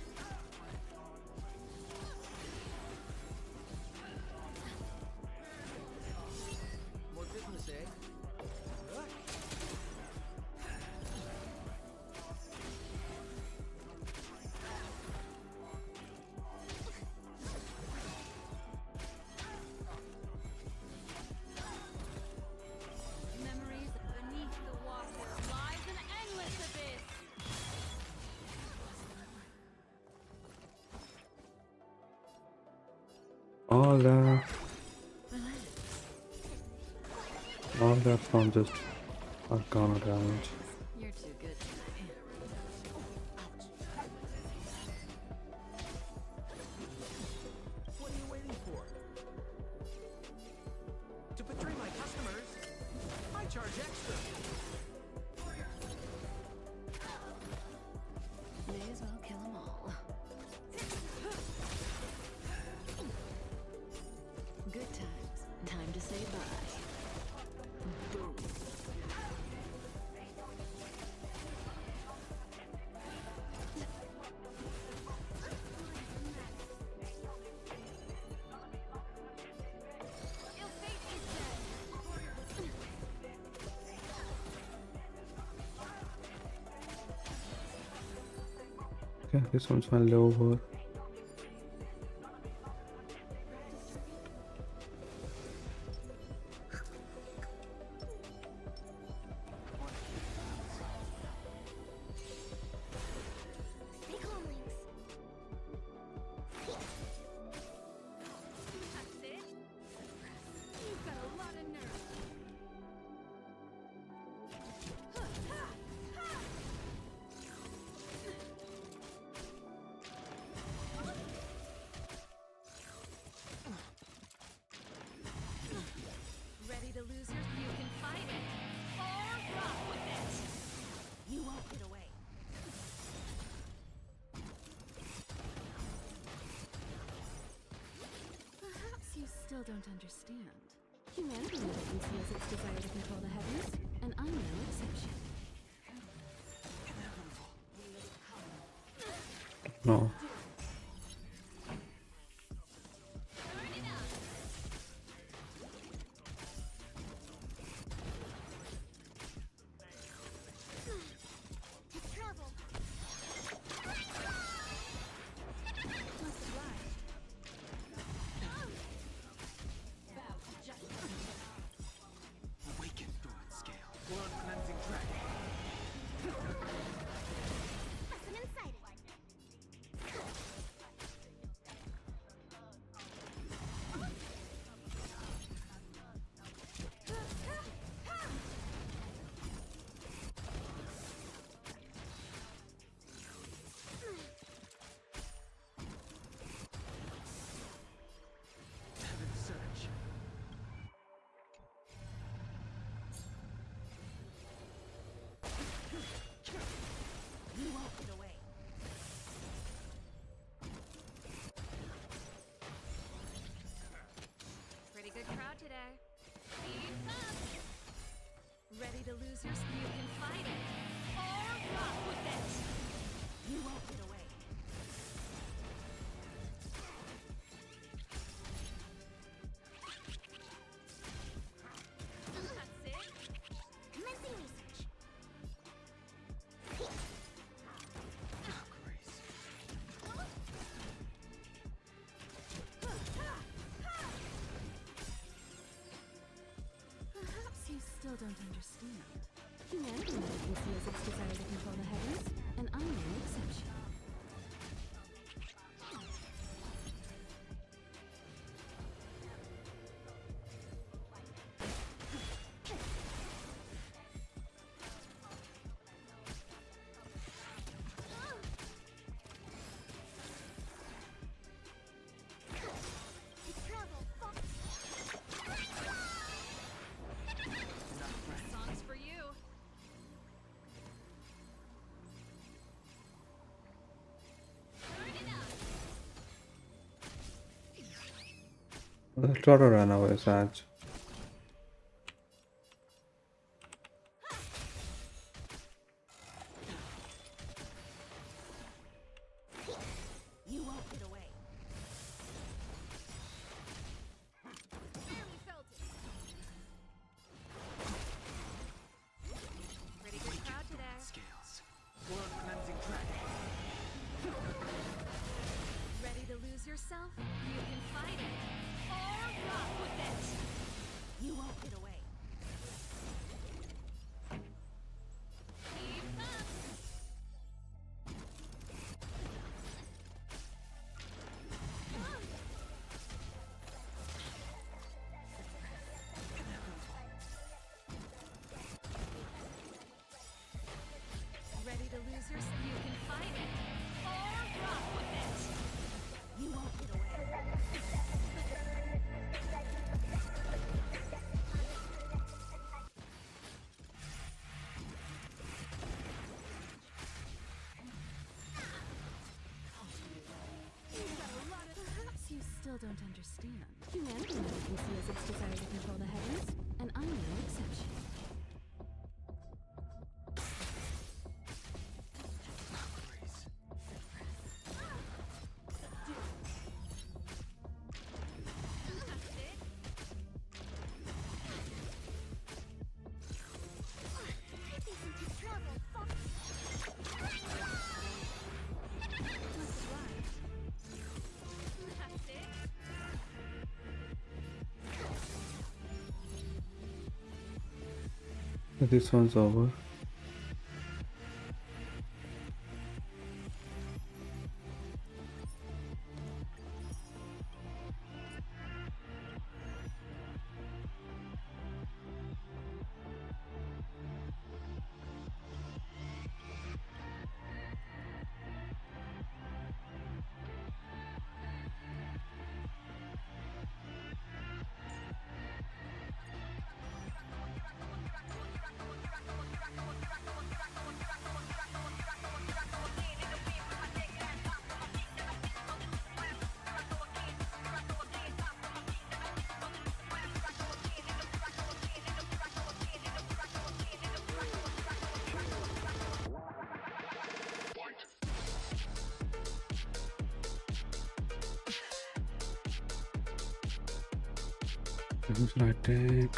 More business, eh? Memories beneath the water lies an endless abyss. All that from just Arcana damage. You're too good tonight. What are you waiting for? To betray my customers? I charge extra. May as well kill 'em all. Good times. Time to say bye. Boom. Ill fate is dead. Okay, this one's my lower. Stay calm, Lynx. That's it. You've got a lot of nerve. Ready to lose your? You can fight it or rock with it. You won't get away. Perhaps you still don't understand. Humanity never conceals its desire to control the heavens, and I'm no exception. No. It's trouble. lose your you can fight it or rock with it. You won't get away. That's it. Commencing research. Perhaps you still don't understand. Humanity never conceals its desire to control the heavens, and I'm no exception. Song's for you. I'll try to run away, Saj. You won't get away. Barely felt it. Pretty good crowd today. Scales. World cleansing track. Ready to lose yourself? You can fight it or rock with it. You won't get away. Keep up. Ready to lose yourself? You can fight it or rock with it. You won't get away. Perhaps you still don't understand. Humanity never conceals its desire to control the heavens, and I'm no exception. That's it. Must oblige. That's it. This one's over. Who's I take?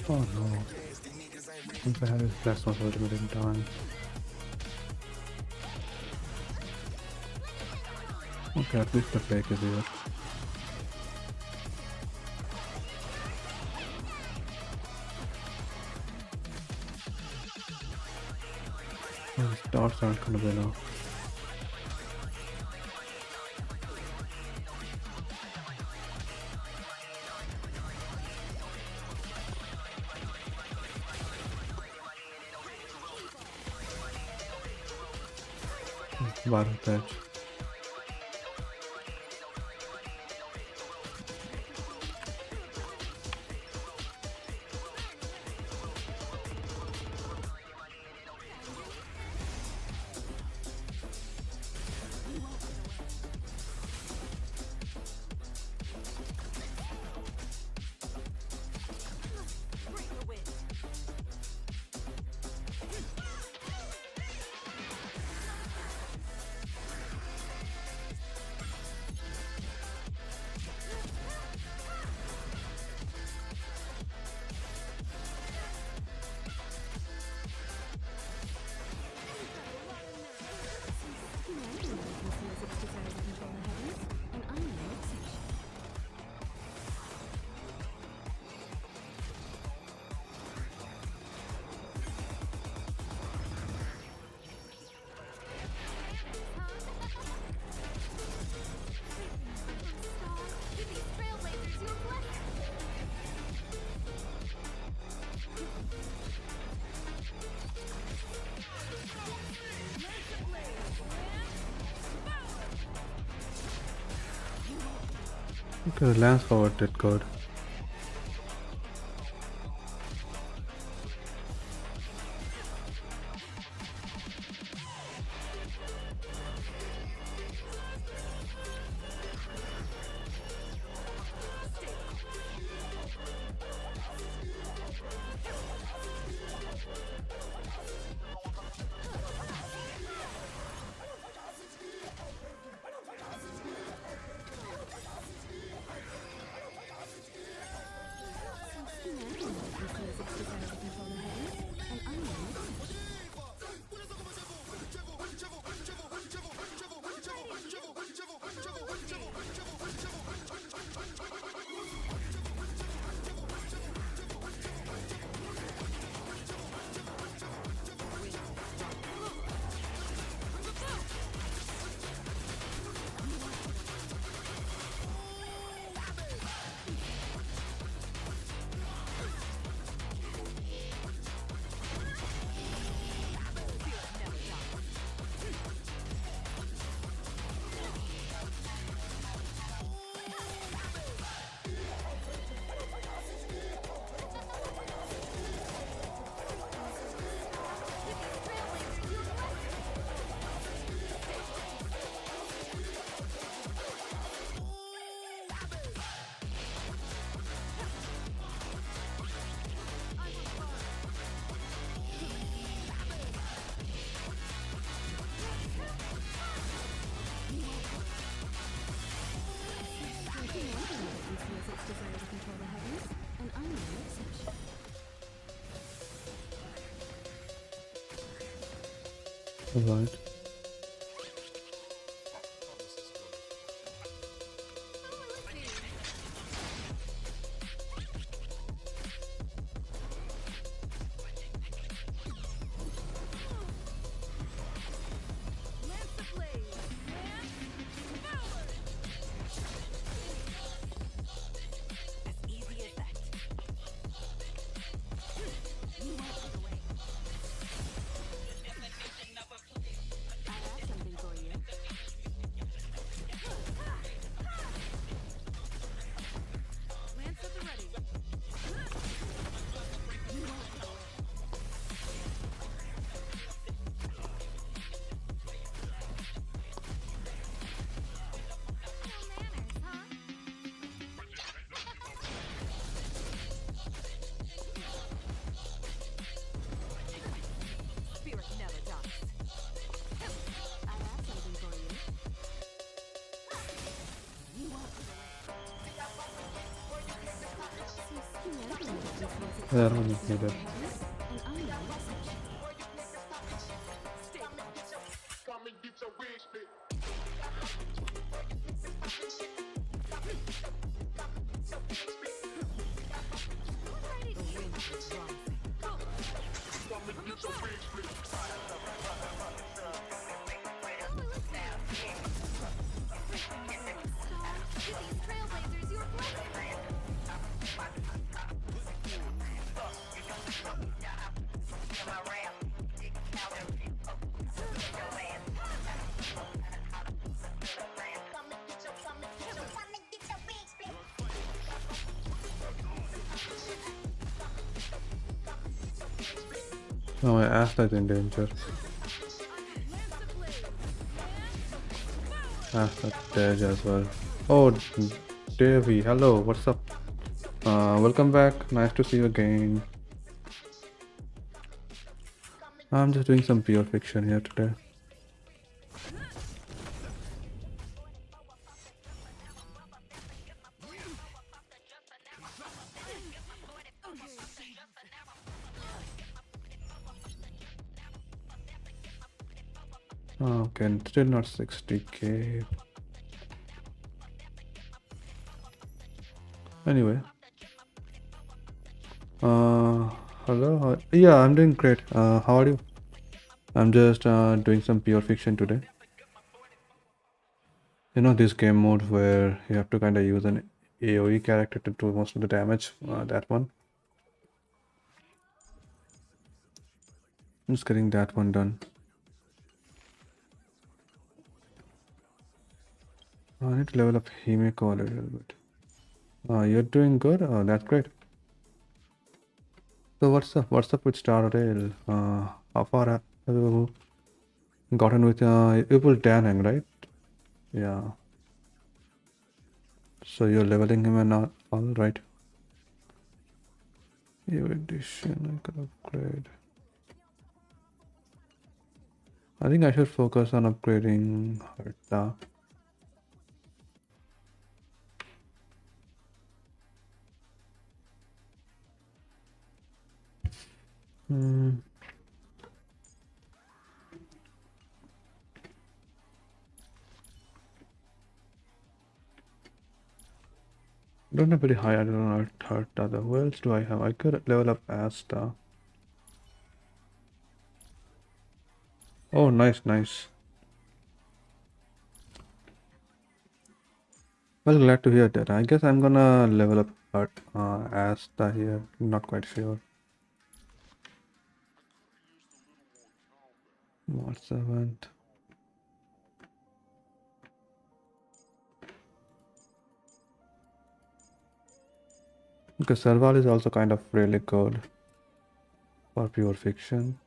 Oh no. Since I have his plasma ultimate in time. Okay, at least the fake is here. Oh, the stars aren't gonna be enough. Viral patch. Okay, the lance forward did good. Alright. Yeah, I'm needed. And I'm no exception. These trailblazers, your blessing. Oh, my Asta is in danger. Asta dead as well. Oh, Davey, hello, what's up? Welcome back. Nice to see you again. I'm just doing some pure fiction here today. Okay, still not 60k. Anyway. Hello. Yeah, I'm doing great. How are you? I'm just doing some pure fiction today. You know, this game mode where you have to kind of use an AoE character to do most of the damage. That one. I'm just getting that one done. I need to level up Himeko a little bit. You're doing good? That's great. So what's up? What's up with Star Rail? How far have you gotten with Evil Danang, right? Yeah. So you're leveling him and all right. New edition, I can upgrade. I think I should focus on upgrading Herta. Don't have very high on Herta though. Who else do I have? I could level up Asta. Oh, nice, nice. Well, glad to hear that. I guess I'm gonna level up Asta here. Not quite sure. What's the event? Because Serval is also kind of really good for pure fiction.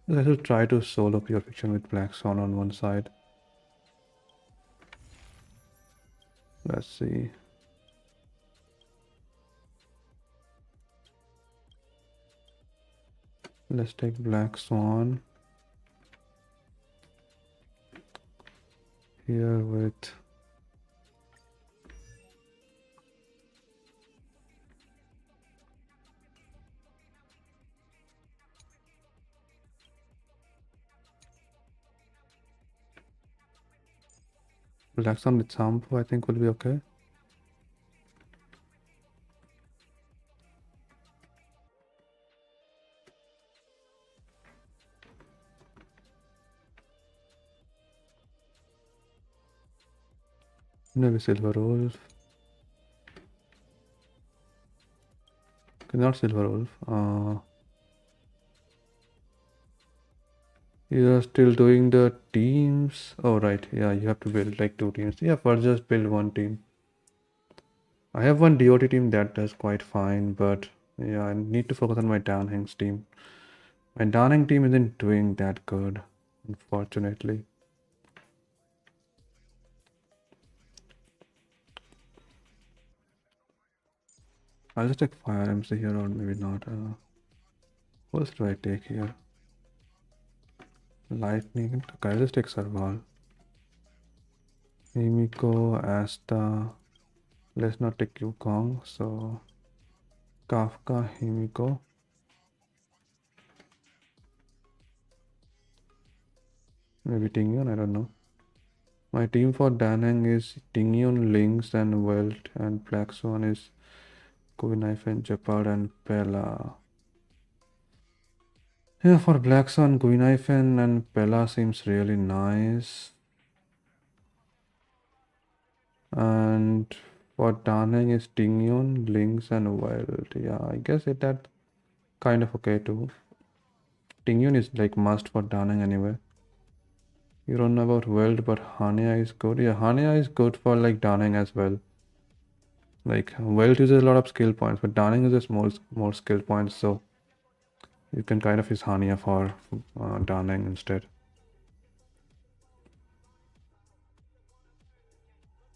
I should try to solo pure fiction with Black Swan on one side. Let's see. Let's take Black Swan here with Black Swan with Sampo, I think will be okay. Maybe Silver Wolf. Okay, not Silver Wolf. You're still doing the teams. Oh, right. Yeah, you have to build like 2 teams. Yeah, first just build 1 team. I have one DOT team that does quite fine, but yeah, I need to focus on my Danheng's team. My Danheng team isn't doing that good, unfortunately. I'll just take Fire MC here, or maybe not. What else do I take here? Lightning. Okay, I'll just take Serval. Himiko, Asta. Let's not take Yukong. So Kafka, Himiko. Maybe Tingyun, I don't know. My team for Danang is Tingyun, Lynx, and Welt, and Black Swan is Knife and Jeopard and Pella. Yeah, for Black Swan, Knife and Pella seems really nice. And for Danang is Tingyun, Lynx, and Welt. Yeah, I guess that kind of okay too. Tingyun is like must for Danang anyway. You don't know about Welt, but Hania is good. Yeah, Hania is good for like Danang as well. Like Welt uses a lot of skill points, but Danang uses more skill points, so you can kind of use Hania for Danang instead.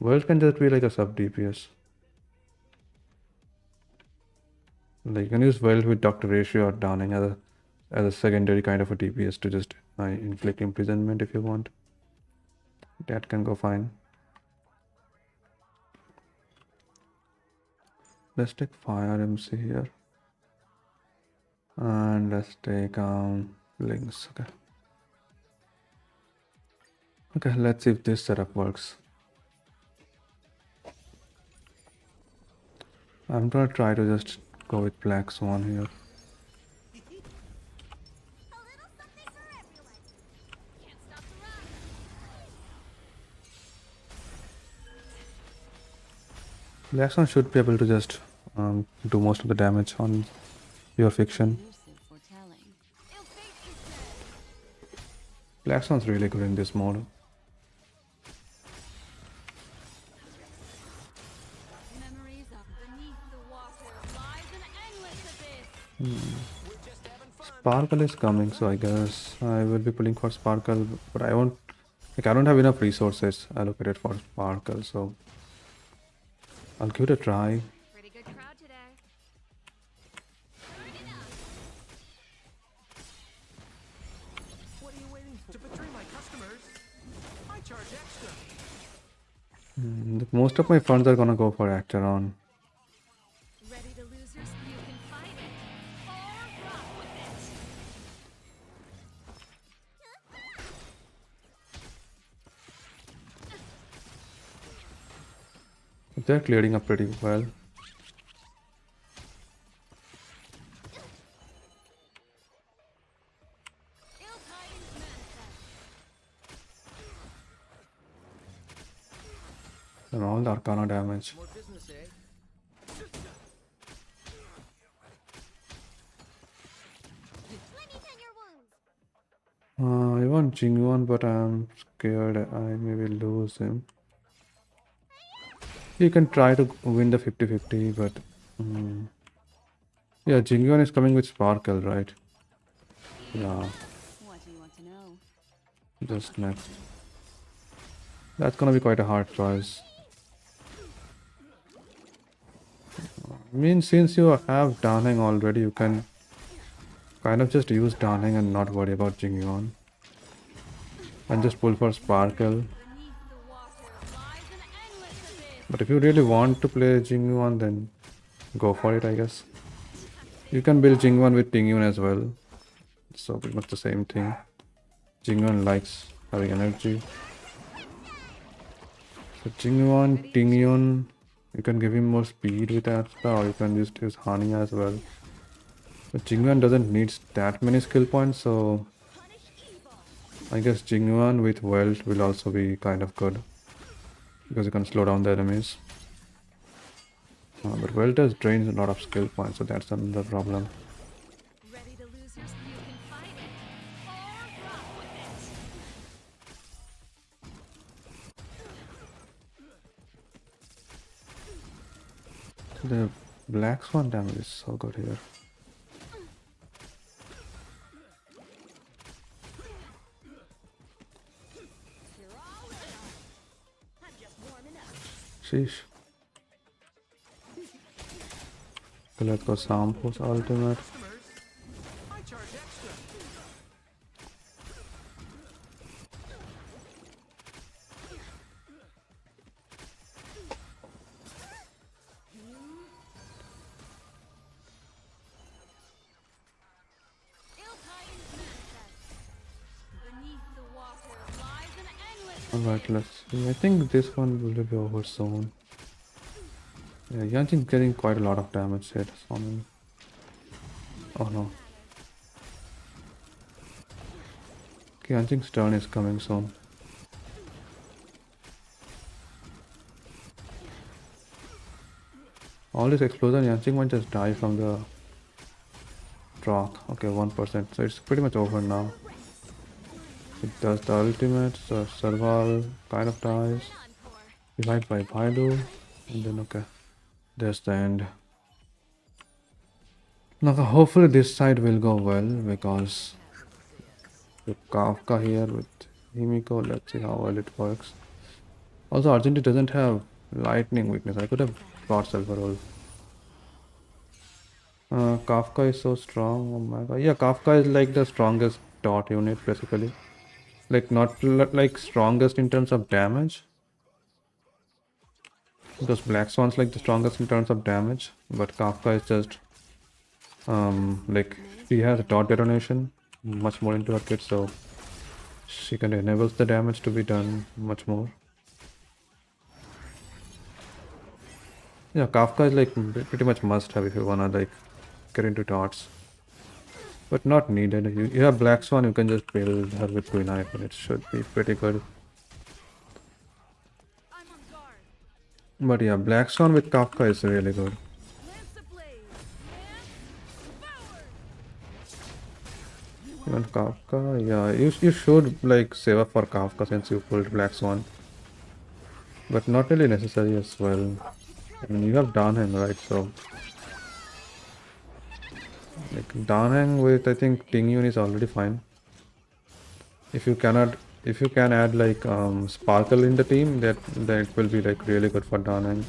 Welt can just be like a sub DPS. Like you can use Welt with Dr. Ratio or Danang as a secondary kind of a DPS to just inflict imprisonment if you want. That can go fine. Let's take Fire MC here. And let's take Lynx. Okay, let's see if this setup works. I'm gonna try to just go with Black Swan here. Black Swan should be able to just do most of the damage on your fiction. Black Swan's really good in this mode. Sparkle is coming, so I guess I will be pulling for Sparkle, but I won't. Like I don't have enough resources allocated for Sparkle, so I'll give it a try. Pretty good crowd today. What are you waiting for? To betray my customers? I charge extra. Most of my funds are gonna go for Acheron. Ready to lose your you can fight it or rock with it. They're clearing up pretty well. Ill tidings manifest. And all the Arcana damage. More business, eh? Let me tend your wounds. I want Jingyuan, but I'm scared I maybe lose him. You can try to win the 50-50, but yeah, Jingyuan is coming with Sparkle, right? Yeah, What do you want to know? just next. That's gonna be quite a hard choice. I mean, since you have Danang already, you can kind of just use Danang and not worry about Jingyuan. And just pull for Sparkle. Beneath the water lies an endless abyss. But if you really want to play Jingyuan, then go for it, I guess. You can build Jingyuan with Tingyun as well. So pretty much the same thing. Jingyuan likes having energy. So Jingyuan, Tingyun, you can give him more speed with Asta, or you can just use Hania as well. But Jingyuan doesn't need that many skill points, so I guess Jingyuan with Welt will also be kind of good. Because you can slow down the enemies. But Welt does drains a lot of skill points, so that's another problem. Ready to lose your you can fight it or rock with it. The Black Swan damage is so good here. I'm just warming up. Sheesh. Okay, let's go Sampo's ultimate. Beneath the water lies an endless. Alright, let's see. I think this one will be over soon. Yeah, Yanqing's getting quite a lot of damage hit on him. Oh no. Okay, Yanqing's turn is coming soon. All this explosion, Yanqing might just die from the rock. Okay, 1%. So it's pretty much over now. It does the ultimate, so Serval kind of dies. Revived by Baidu. And then okay. There's the end. Now hopefully this side will go well because with Kafka here with Himiko, let's see how well it works. Also Argenti doesn't have lightning weakness. I could have brought Silver Kafka is so strong. Oh my god. Yeah, Kafka is like the strongest dot unit basically. Like not like strongest in terms of damage. Because Black Swan's like the strongest in terms of damage, but Kafka is just like she has dot detonation much more into her kit, so she can enable the damage to be done much more. Yeah, Kafka is like pretty much must have if you wanna like get into dots, but not needed. You have Black Swan, you can just build her with Green Eye and it should be pretty good. But yeah, Black Swan with Kafka is really good. Even Kafka, yeah, you should like save up for Kafka since you pulled Black Swan. But not really necessary as well. I mean, you have Danheng, right? So, like Danheng with I think Ting Yun is already fine. If you can add like Sparkle in the team, then it will be like really good for Danheng.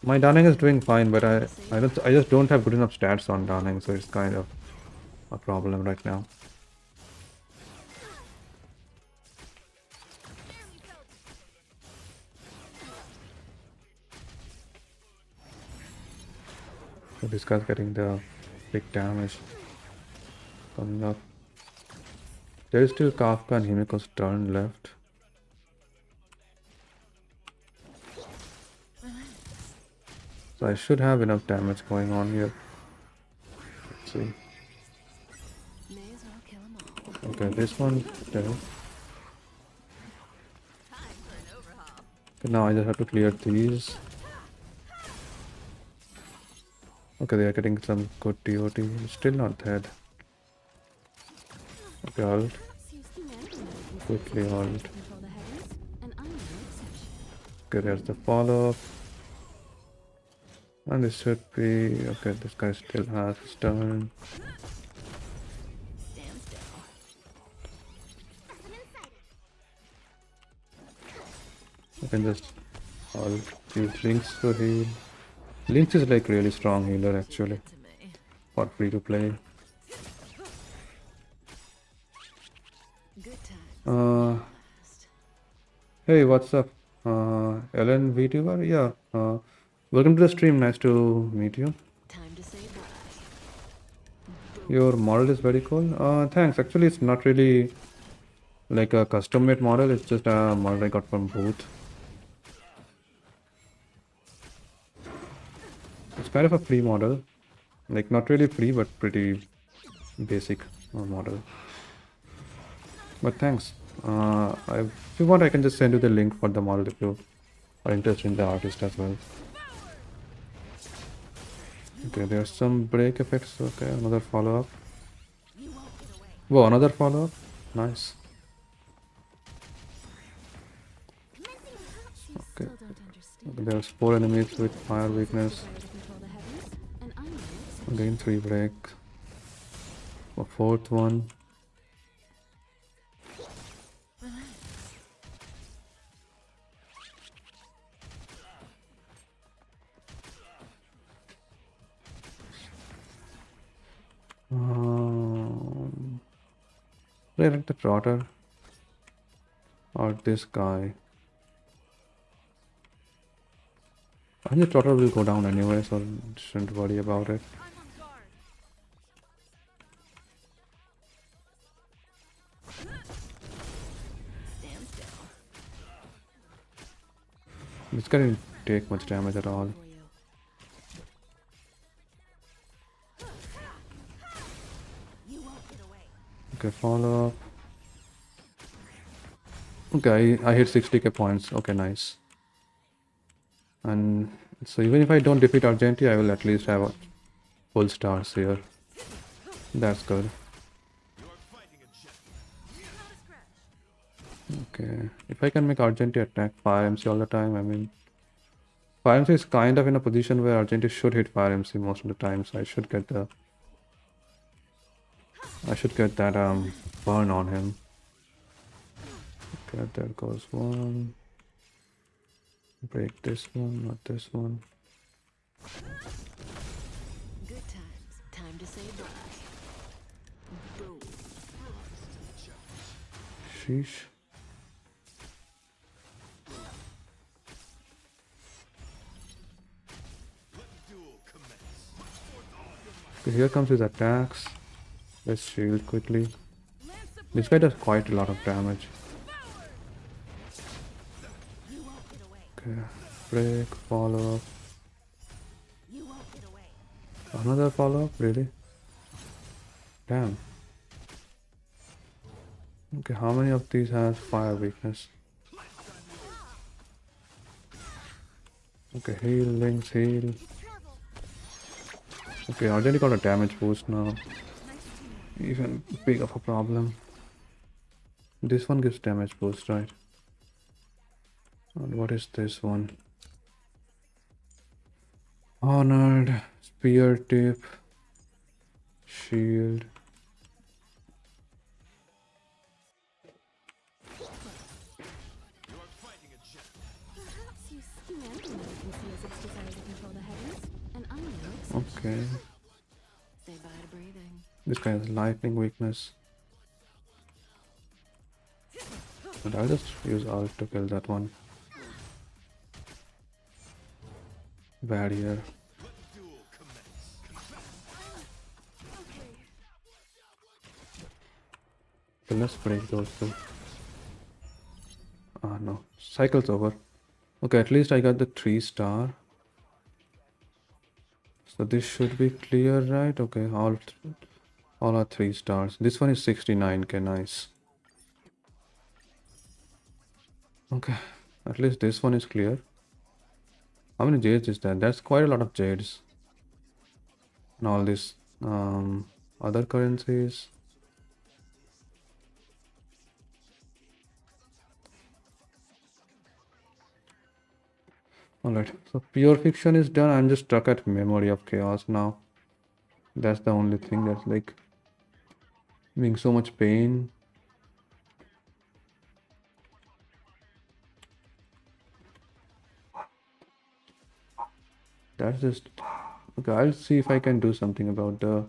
My Danheng is doing fine, but I just don't have good enough stats on Danheng, so it's kind of a problem right now. So this guy's getting the big damage coming up. There is still Kafka and Himiko's turn left. So I should have enough damage going on here. Let's see. Okay, this one dead. Okay, now I just have to clear these. Okay, they are getting some good DOT. Still not dead. Okay, ult. Quickly ult. Okay, there's the follow-up. And this should be... Okay, this guy still has his turn. I can just ult. Use Lynx to heal. Lynx is like really strong healer actually. For free to play. Hey, what's up? Ellen VTuber? Yeah. Welcome to the stream. Nice to meet you. Your model is very cool. Thanks. Actually, it's not really like a custom-made model. It's just a model I got from Booth. It's kind of a free model. Like, not really free, but pretty basic model. But thanks. If you want, I can just send you the link for the model if you are interested in the artist as well. Okay, there's some break effects. Okay, another follow-up. Whoa, another follow-up. Nice. Okay. There's 4 enemies with fire weakness. Again 3 break. A 4th one. Do I like the trotter or this guy? I think the trotter will go down anyway, so shouldn't worry about it. Stand still. This guy didn't take much damage at all. For you. You won't get away. Okay, follow up. Okay, I hit 60k points. Okay, nice. And so even if I don't defeat Argenti, I will at least have a full stars here. That's good. Okay, if I can make Argenti attack Fire MC all the time, I mean, Fire MC is kind of in a position where Argenti should hit Fire MC most of the time, so I should get that burn on him. Okay, there goes one. Break this one, not this one. Good times. Time to say bye. Boom. Sheesh. Okay, here comes his attacks. Let's shield quickly. This guy does quite a lot of damage. Okay, break, follow up. You won't get away. Another follow up, really? Damn. Okay, how many of these has fire weakness? Okay, heal, links, heal. Okay, I already got a damage boost now. Even big of a problem. This one gives damage boost, right? And what is this one? Honored, spear tip, shield. Perhaps you humanity can see as its desire to control the heavens, and I'm no exception. Okay, Say bye to breathing. this guy has lightning weakness. But I'll just use ult to kill that one. Barrier. Okay, let's break those two. Ah no, cycle's over. Okay, at least I got the 3-star. So this should be clear, right? Okay, all are 3 stars. This one is 69k, nice. Okay, at least this one is clear. How many jades is that? That's quite a lot of jades. And all these other currencies. Alright, so pure fiction is done. I'm just stuck at memory of chaos now. That's the only thing that's like being so much pain. That's just okay. I'll see if I can do something about the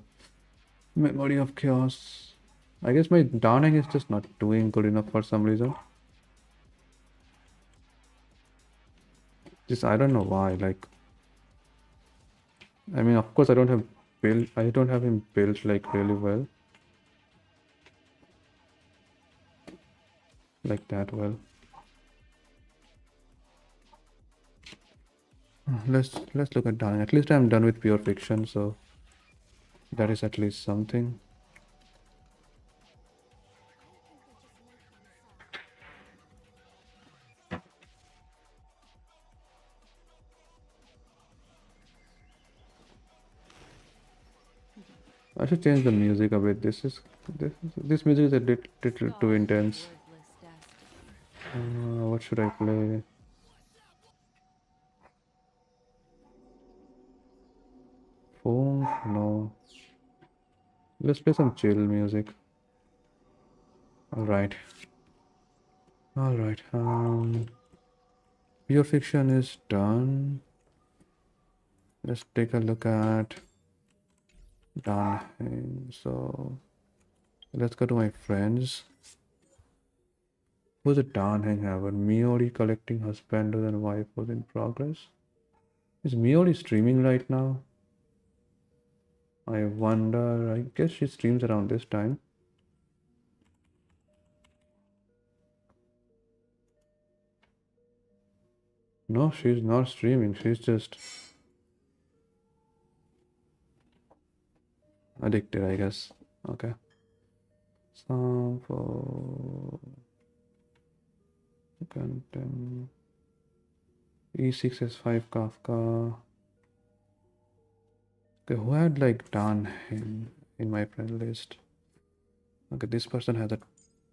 memory of chaos. I guess my downing is just not doing good enough for some reason. Just I don't know why. Like, I mean, of course, I don't have him built like really well, like that well. Let's look at downing. At least I'm done with pure fiction, so that is at least something. I should change the music a bit. This music is a little too intense. What should I play? Foam? No. Let's play some chill music. Alright. Alright. Pure fiction is done. Let's take a look at Danheng. So let's go to my friends. Who's a Danheng haver? Miori collecting husband and wife was in progress. Is Miori streaming right now? I wonder. I guess she streams around this time. No, she's not streaming. She's just addicted, I guess. Okay. Sample content. E6S5 Kafka. Okay, who had like done in my friend list? Okay, this person has a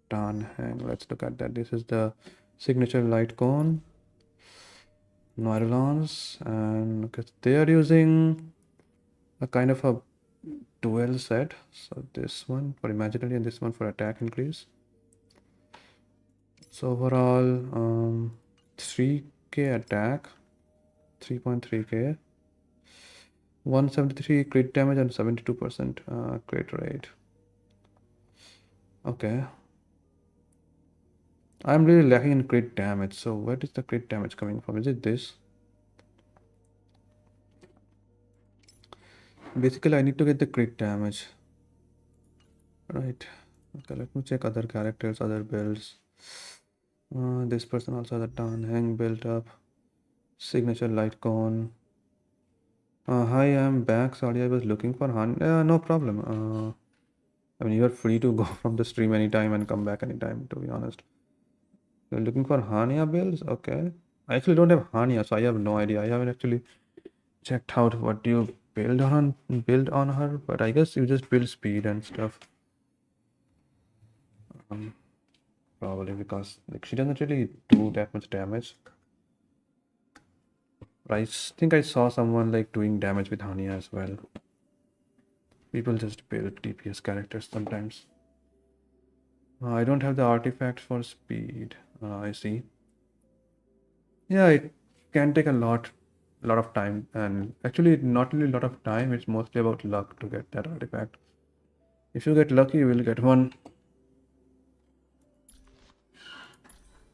done hang. Let's look at that. This is the signature light cone. Noirlons, and okay, they are using a kind of a dual set. So this one for imaginary and this one for attack increase. So overall 3k attack, 3.3k, 173 crit damage and 72% crit rate. Okay, I'm really lacking in crit damage. So where is the crit damage coming from? Is it this? Basically I need to get the crit damage, right? Okay, let me check other characters, other builds. This person also has a Danheng built up. Signature light cone. Hi, I'm back. Sorry, I was looking for Han. No problem. I mean, you're free to go from the stream anytime and come back anytime, to be honest. You're looking for Hania builds? Okay. I actually don't have Hania, so I have no idea. I haven't actually checked out what you build on her, but I guess you just build speed and stuff. Probably because like she doesn't really do that much damage. I think I saw someone like doing damage with Hania as well. People just build DPS characters sometimes. I don't have the artifact for speed. I see. Yeah, it can take a lot of time, and actually not really a lot of time. It's mostly about luck to get that artifact. If you get lucky, you will get one.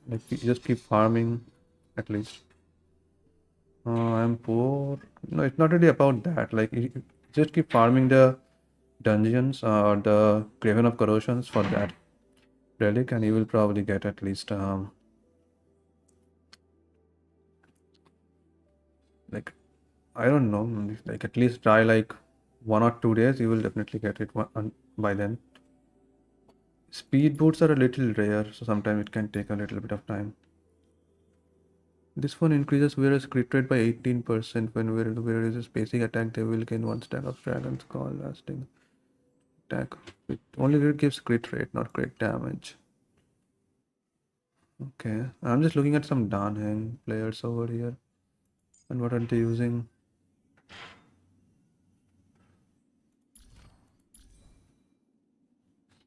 Like you just keep farming, at least. I'm poor. No, it's not really about that. Like you just keep farming the dungeons or the Graven of Corrosions for that relic, and you will probably get at least like I don't know, like at least try like 1 or 2 days. You will definitely get it by then. Speed boots are a little rare, so sometimes it can take a little bit of time. This one increases Weir's crit rate by 18%. When Weir uses basic attack, they will gain 1 stack of Dragon's Call lasting attack. It only gives crit rate, not crit damage. Okay, I'm just looking at some Danheng players over here. And what are they using?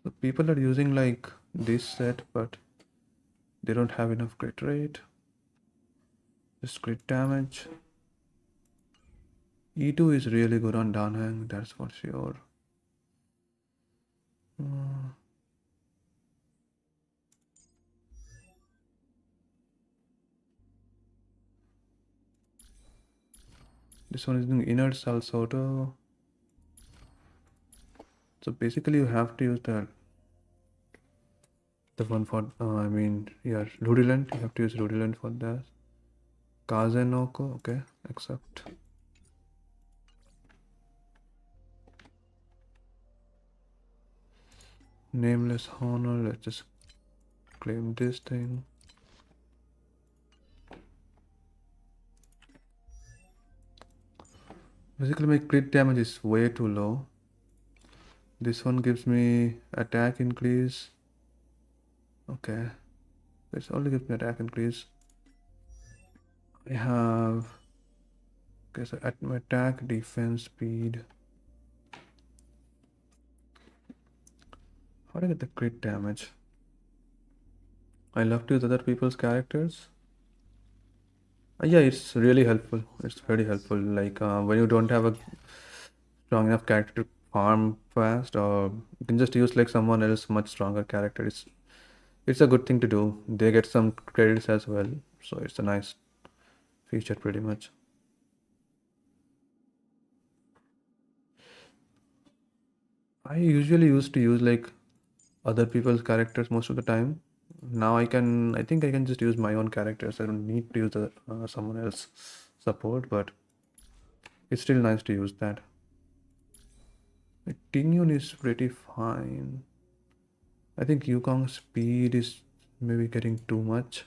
So people are using like this set, but they don't have enough crit rate. Just crit damage. E2 is really good on Danheng, that's for sure. This one is doing inner Salsoto. So basically you have to use the one for Rudilent. You have to use Rudilent for that. Kazenoko, okay, accept. Nameless Honor, let's just claim this thing. Basically my crit damage is way too low. This one gives me attack increase. Okay, this only gives me attack increase. I have, okay, so at my attack, defense, speed. How do I get the crit damage? I love to use other people's characters. Yeah, it's really helpful. It's very helpful. Like when you don't have a strong enough character to farm fast, or you can just use like someone else much stronger character. It's a good thing to do. They get some credits as well, so it's a nice feature pretty much. I usually used to use like other people's characters most of the time. Now I think I can just use my own characters. I don't need to use someone else support, but it's still nice to use that. The Tingyun is pretty fine. I think Yukong's speed is maybe getting too much.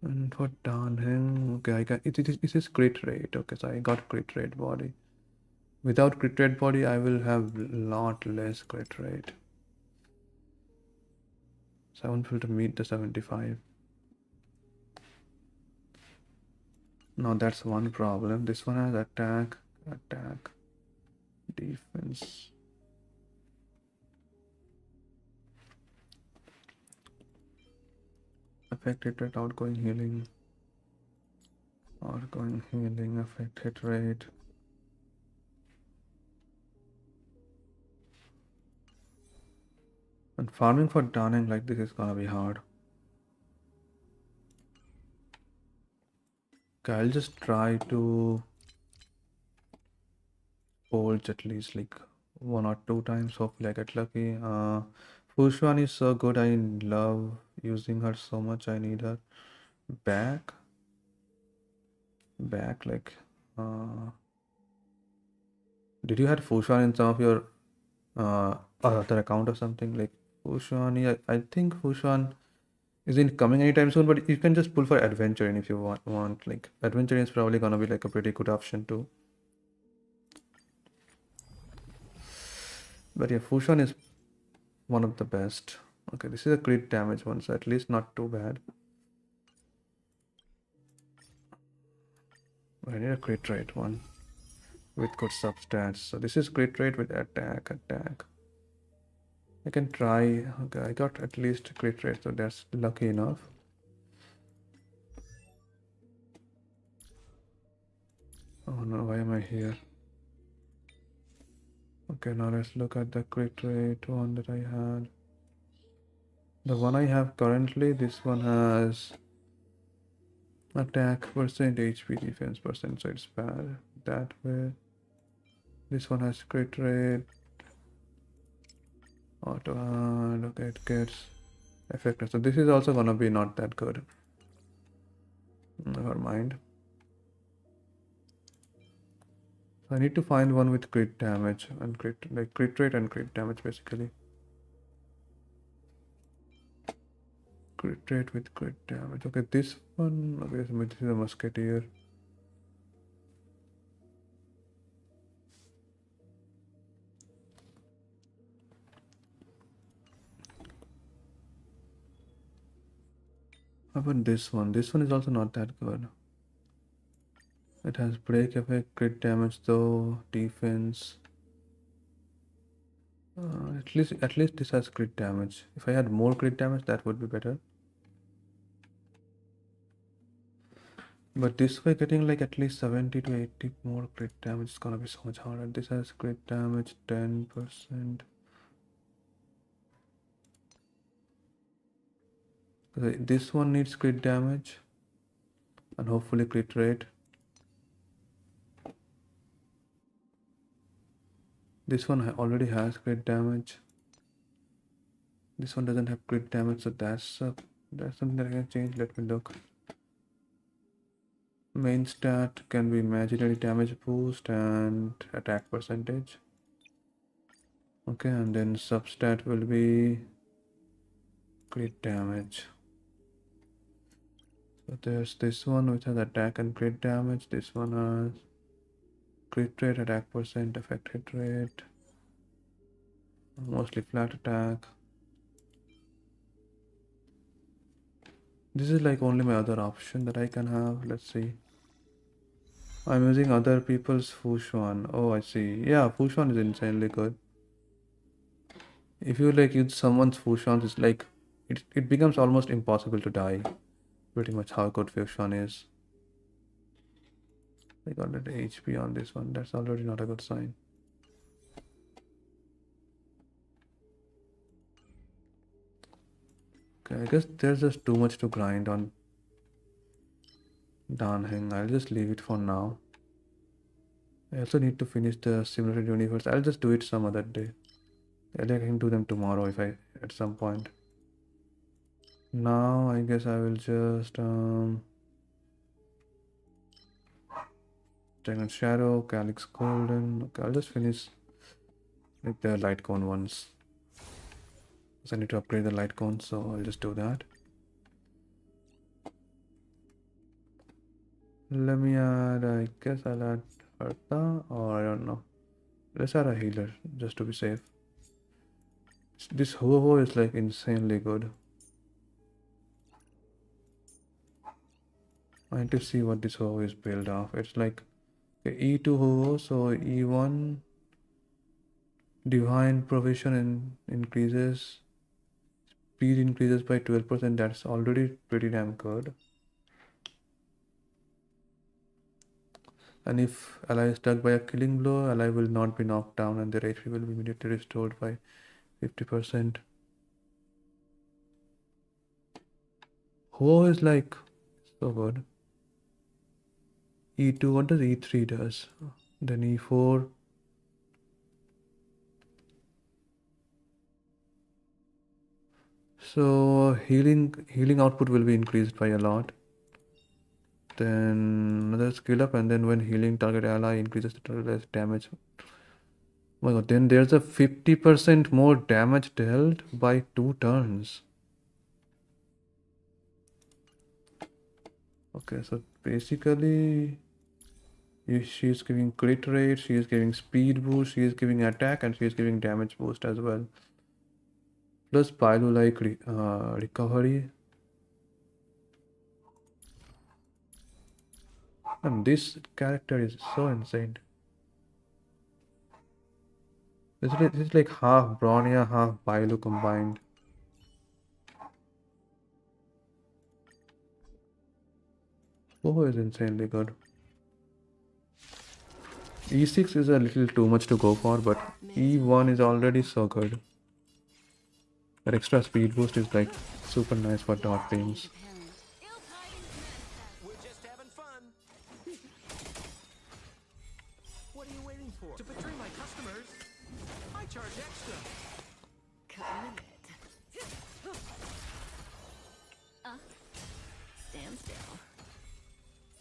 And for Danheng, okay, it is crit rate. Okay, so I got crit rate body. Without crit rate body, I will have lot less crit rate. So I won't be able to meet the 75. Now that's one problem. This one has attack, defense. Affect hit rate, outgoing healing, affect hit rate. And farming for Danheng like this is gonna be hard. Okay, I'll just try to polch at least like 1 or 2 times. Hopefully I get lucky. Fu Xuan is so good. I love using her so much. I need her back like did you have Fu Xuan in some of your other account or something? Like Fu Xuan, yeah, I think Fu Xuan isn't coming anytime soon, but you can just pull for adventuring if you want. Like adventuring is probably gonna be like a pretty good option too. But yeah, Fu Xuan is one of the best. Okay, this is a crit damage one, so at least not too bad. I need a crit rate one with good substats. So this is crit rate with attack. I can try. Okay, I got at least crit rate, so that's lucky enough. Oh no, why am I here? Okay, now let's look at the crit rate one that I had. The one I have currently, this one has attack percent, HP, defense percent, so it's bad that way. This one has crit rate, auto hand, okay, it gets effective. So this is also gonna be not that good. Never mind. So I need to find one with crit damage and crit rate and crit damage basically. Crit rate with crit damage. Okay, this one. Okay, so this is a musketeer. How about this one? This one is also not that good. It has break effect, crit damage though, defense. At least this has crit damage. If I had more crit damage, that would be better. But this way, getting like at least 70 to 80 more crit damage is gonna be so much harder. This has crit damage 10%. This one needs crit damage and hopefully crit rate. This one already has crit damage. This one doesn't have crit damage, so that's something that I can change. Let me look. Main stat can be imaginary damage boost and attack percentage. Okay, and then substat will be crit damage. So there's this one which has attack and crit damage. This one has crit rate, attack percent, effect hit rate, mostly flat attack. This is like only my other option that I can have. Let's see. I'm using other people's Fu Xuan. Oh, I see. Yeah, Fu Xuan is insanely good. If you like use someone's Fu Xuan, it's like it becomes almost impossible to die. Pretty much how good Fu Xuan is. I got an HP on this one. That's already not a good sign. Okay, I guess there's just too much to grind on Danheng. I'll just leave it for now. I also need to finish the simulated universe. I'll just do it some other day. I can do them tomorrow if I at some point. Now I guess I will just Dragon Shadow, Calyx Golden. Okay, I'll just finish like the light cone ones. So I need to upgrade the light cone, so I'll just do that. Let me add, I guess I'll add Hertha, or I don't know. Let's add a healer just to be safe. This Ho-Ho is like insanely good. I need to see what this Ho-Ho is built of. It's like E2 Ho-Ho, so E1 Divine Provision increases. Speed increases by 12%. That's already pretty damn good. And if ally is struck by a killing blow, ally will not be knocked down and their HP will be immediately restored by 50%. Ho is like so good. E2, what does E3 does? Then E4. So healing output will be increased by a lot. Then another skill up, and then when healing target ally increases the total damage. Oh my god, then there's a 50% more damage dealt by 2 turns. Okay, so basically she is giving crit rate, she is giving speed boost, she is giving attack, and she is giving damage boost as well. Plus Pylo like recovery. And this character is so insane. It's like half Bronya, half Pylo combined. Oh, is insanely good. E6 is a little too much to go for, but E1 is already so good. That extra speed boost is like super nice for dot teams. We're just having fun. What are you waiting for? To betray my customers? I charge extra. Stand still.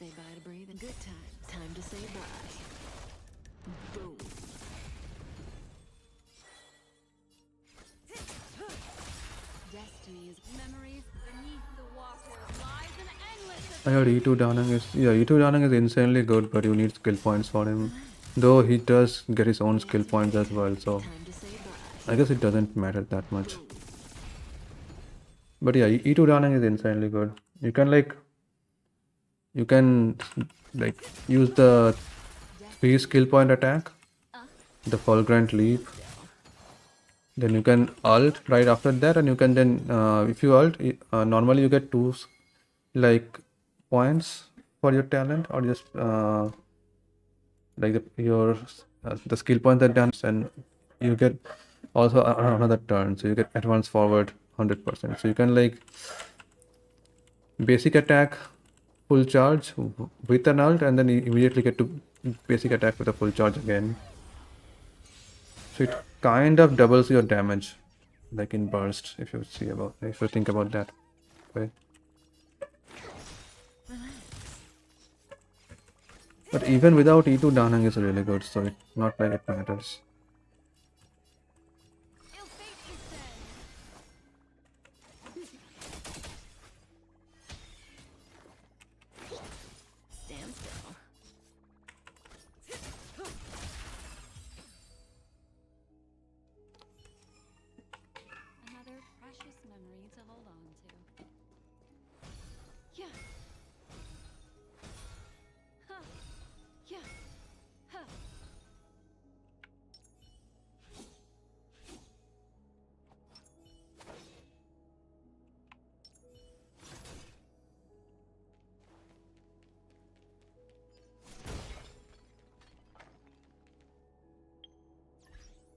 Say bye to breathing. Good time. Time to say bye. Boom. Destiny's Memories beneath the water lies an endless I heard E2 Danang is E2 Danang is insanely good, but you need skill points for him. Though he does get his own skill points as well, so time to say bye. I guess it doesn't matter that much. But yeah, E2 Danang is insanely good. You can use the 3 skill point attack, the Fulgurant Leap. Then you can ult right after that, and you can then if you ult, normally you get 2 like points for your talent, or just like the skill point that done, and you get also another turn, so you get advance forward 100%. So you can like basic attack full charge with an ult, and then you immediately get to basic attack with a full charge again. So it kind of doubles your damage, like in burst, if you think about that way. But even without E2, Danang is really good, so it's not like it matters. ill fate is said. Stand still. Another precious memory to hold on to. Yeah. Huh. Yeah. Huh.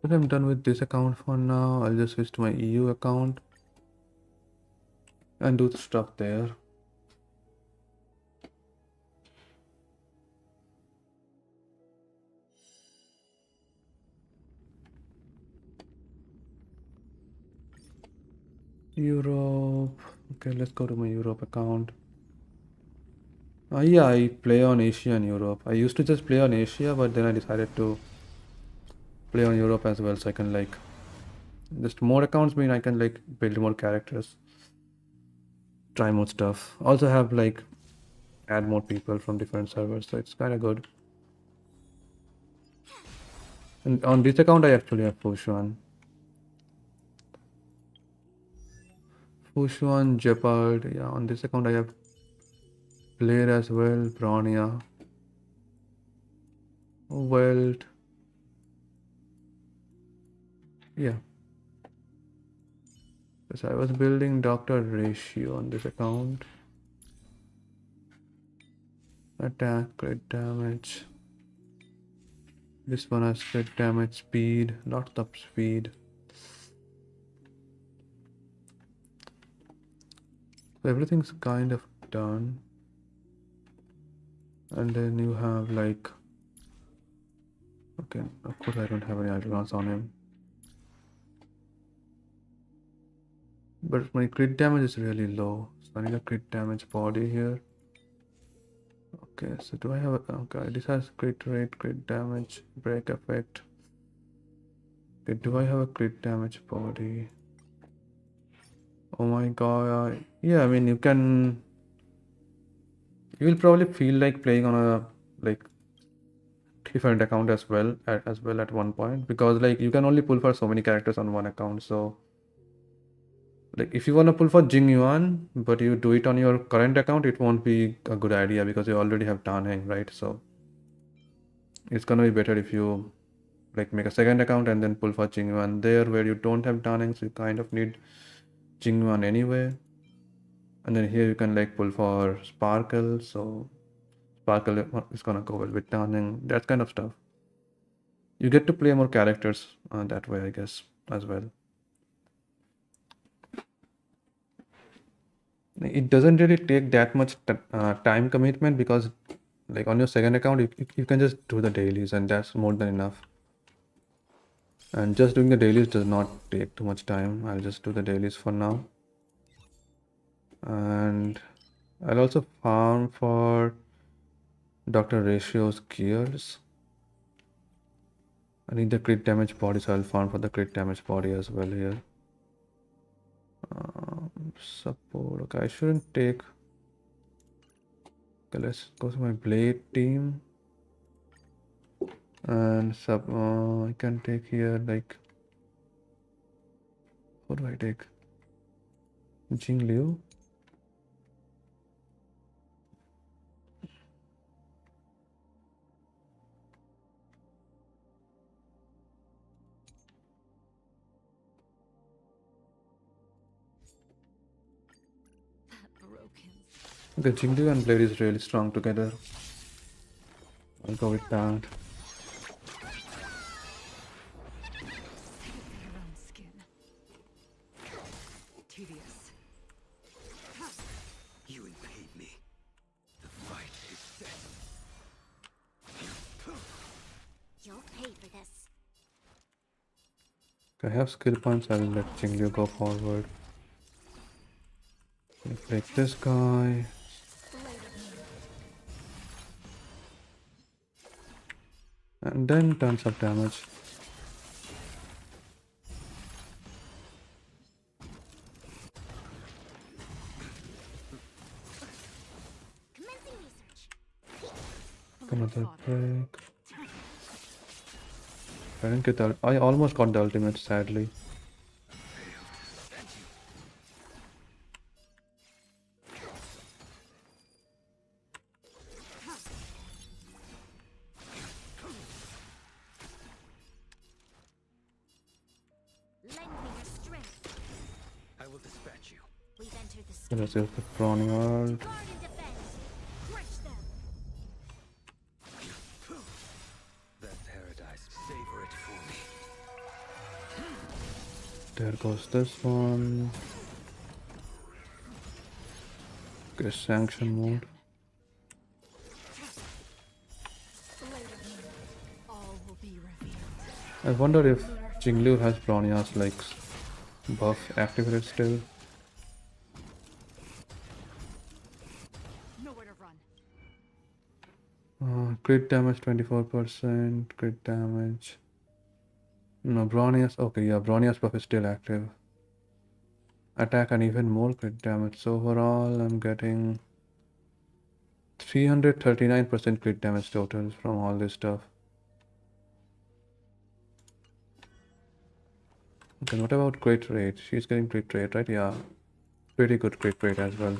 But I'm done with this account for now. I'll just switch to my EU account and do the stuff there. Europe. Okay, let's go to my Europe account. Yeah, I play on Asia and Europe. I used to just play on Asia, but then I decided to play on Europe as well, so I can like just more accounts mean I can like build more characters, try more stuff. Also have like add more people from different servers, so it's kind of good. And on this account, I actually have Fushuan. Fushuan, Jeopard. Yeah, on this account, I have Blair as well, Bronya, Welt. Yeah. Yes, I was building Doctor Ratio on this account. Attack, crit damage. This one has crit damage, speed, lots of speed. So everything's kind of done. And then you have like, okay, of course I don't have any advance on him. But my crit damage is really low. So I need a crit damage body here. Okay, so do I have a, okay, this has crit rate, crit damage, break effect. Okay, do I have a crit damage body? Oh my god, yeah, I mean you will probably feel like playing on a like different account as well at one point, because like you can only pull for so many characters on one account. So like if you want to pull for Jing Yuan but you do it on your current account, it won't be a good idea because you already have Dan Heng, right? So it's gonna be better if you like make a second account and then pull for Jing Yuan there where you don't have Dan Heng, so you kind of need Jing Yuan anyway. And then here you can like pull for Sparkle, so Sparkle is gonna go well with Dan Heng, that kind of stuff. You get to play more characters that way, I guess, as well. It doesn't really take that much time commitment because like on your second account you can just do the dailies and that's more than enough. And just doing the dailies does not take too much time. I'll just do the dailies for now. And I'll also farm for Dr. Ratio's gears. I need the crit damage body, so I'll farm for the crit damage body as well here. Support. Okay, I shouldn't take. Okay, let's go to my blade team. And I can take here like. What do I take? Jing Liu. Okay, Jing Liu and Blade is really strong together. I'll go with that. You impede me. The fight is set. You'll pay for this. I have skill points, I'll let Jing Liu go forward. Break this guy. And then tons of damage. Commencing research. Another break. I didn't get that. I almost got the ultimate, sadly. Lend me your strength. I will dispatch you. We've entered the So let's use the prawn world. guard and defense. Crush them. That paradise, savor it for me. There goes this one. Okay, sanction mode. All will be revealed. I wonder if Jingliu has Bronya's like buff activated still. Nowhere to run. Crit damage 24%, crit damage. No, Bronya's, okay, yeah, Bronya's buff is still active. Attack and even more crit damage. So overall, I'm getting 339% crit damage total from all this stuff. Okay, what about crit rate? She's getting crit rate, right? Yeah, pretty good crit rate as well.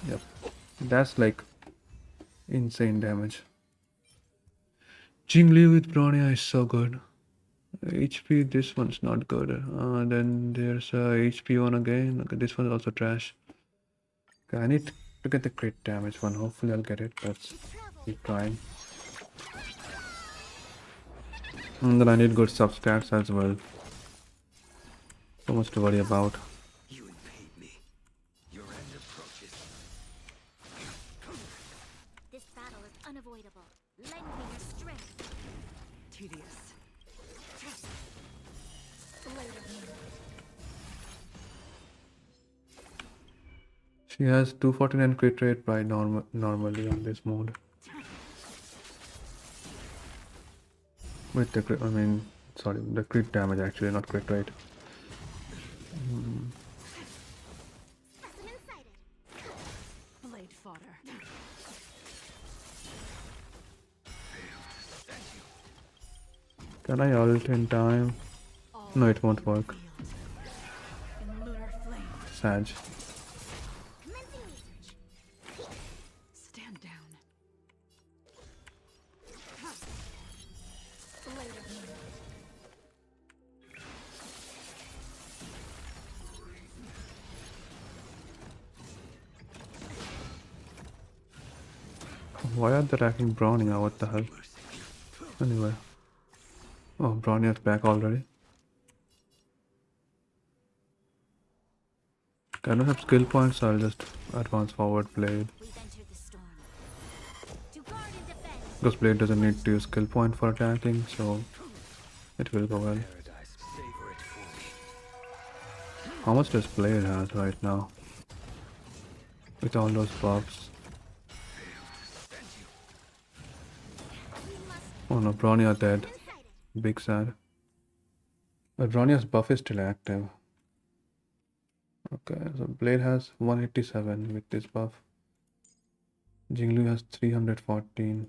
Yep, that's like insane damage. Jingli with Bronya is so good. HP, this one's not good. Then there's HP one again. Okay, this one's also trash. Okay, I need to get the crit damage one. Hopefully I'll get it. Let's keep trying. And then I need good substats as well. So much to worry about. You invade me. Your end approaches. This battle is unavoidable. Lend me your strength. Tedious. She has 249 crit rate by normally on this mode. With the crit, sorry, the crit damage actually, not crit rate. Specimen sighted. Blade fodder. Can I ult in time? All No, it won't work. revealed. In lunar flame. Sag. Commencing research. Stand down. Why are they attacking Bronya? What the hell? Anyway. Oh, Bronya's back already. I don't have skill points, so I'll just advance forward Blade. We've entered the storm. To guard and defend. Because Blade doesn't need to use skill point for attacking, so it will go well. Paradise, savor it fully. How much does Blade has right now? With all those buffs. Oh no, Bronya dead. Big sad. But Bronya's buff is still active. Okay, so Blade has 187 with this buff. Jinglu has 314.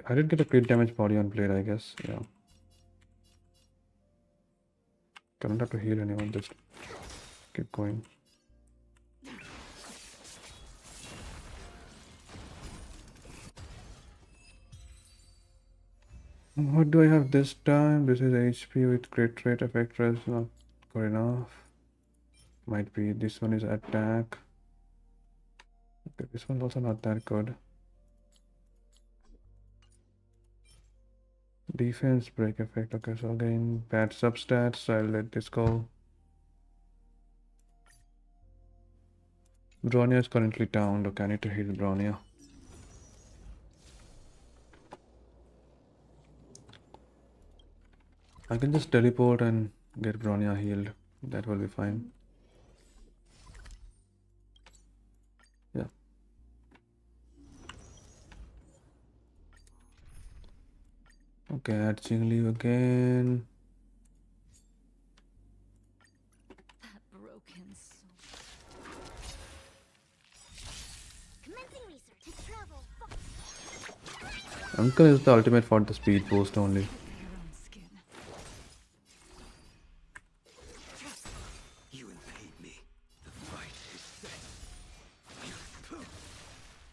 I did get a crit damage body on Blade, I guess. Yeah. Don't have to heal anyone, just keep going. What do I have this time? This is HP with crit rate, effect rate, not good enough. Might be this one is attack. Okay, this one's also not that good. Defense break effect. Okay, so again bad substats, so I'll let this go. Bronya is currently down. Okay, I need to heal Bronya. I can just teleport and get Bronya healed. That will be fine. Yeah. Okay, add Jingli again. That broken soul. Commencing research. To travel. I'm gonna use the ultimate for the speed boost only. Your own skin. You invade me. The fight is set.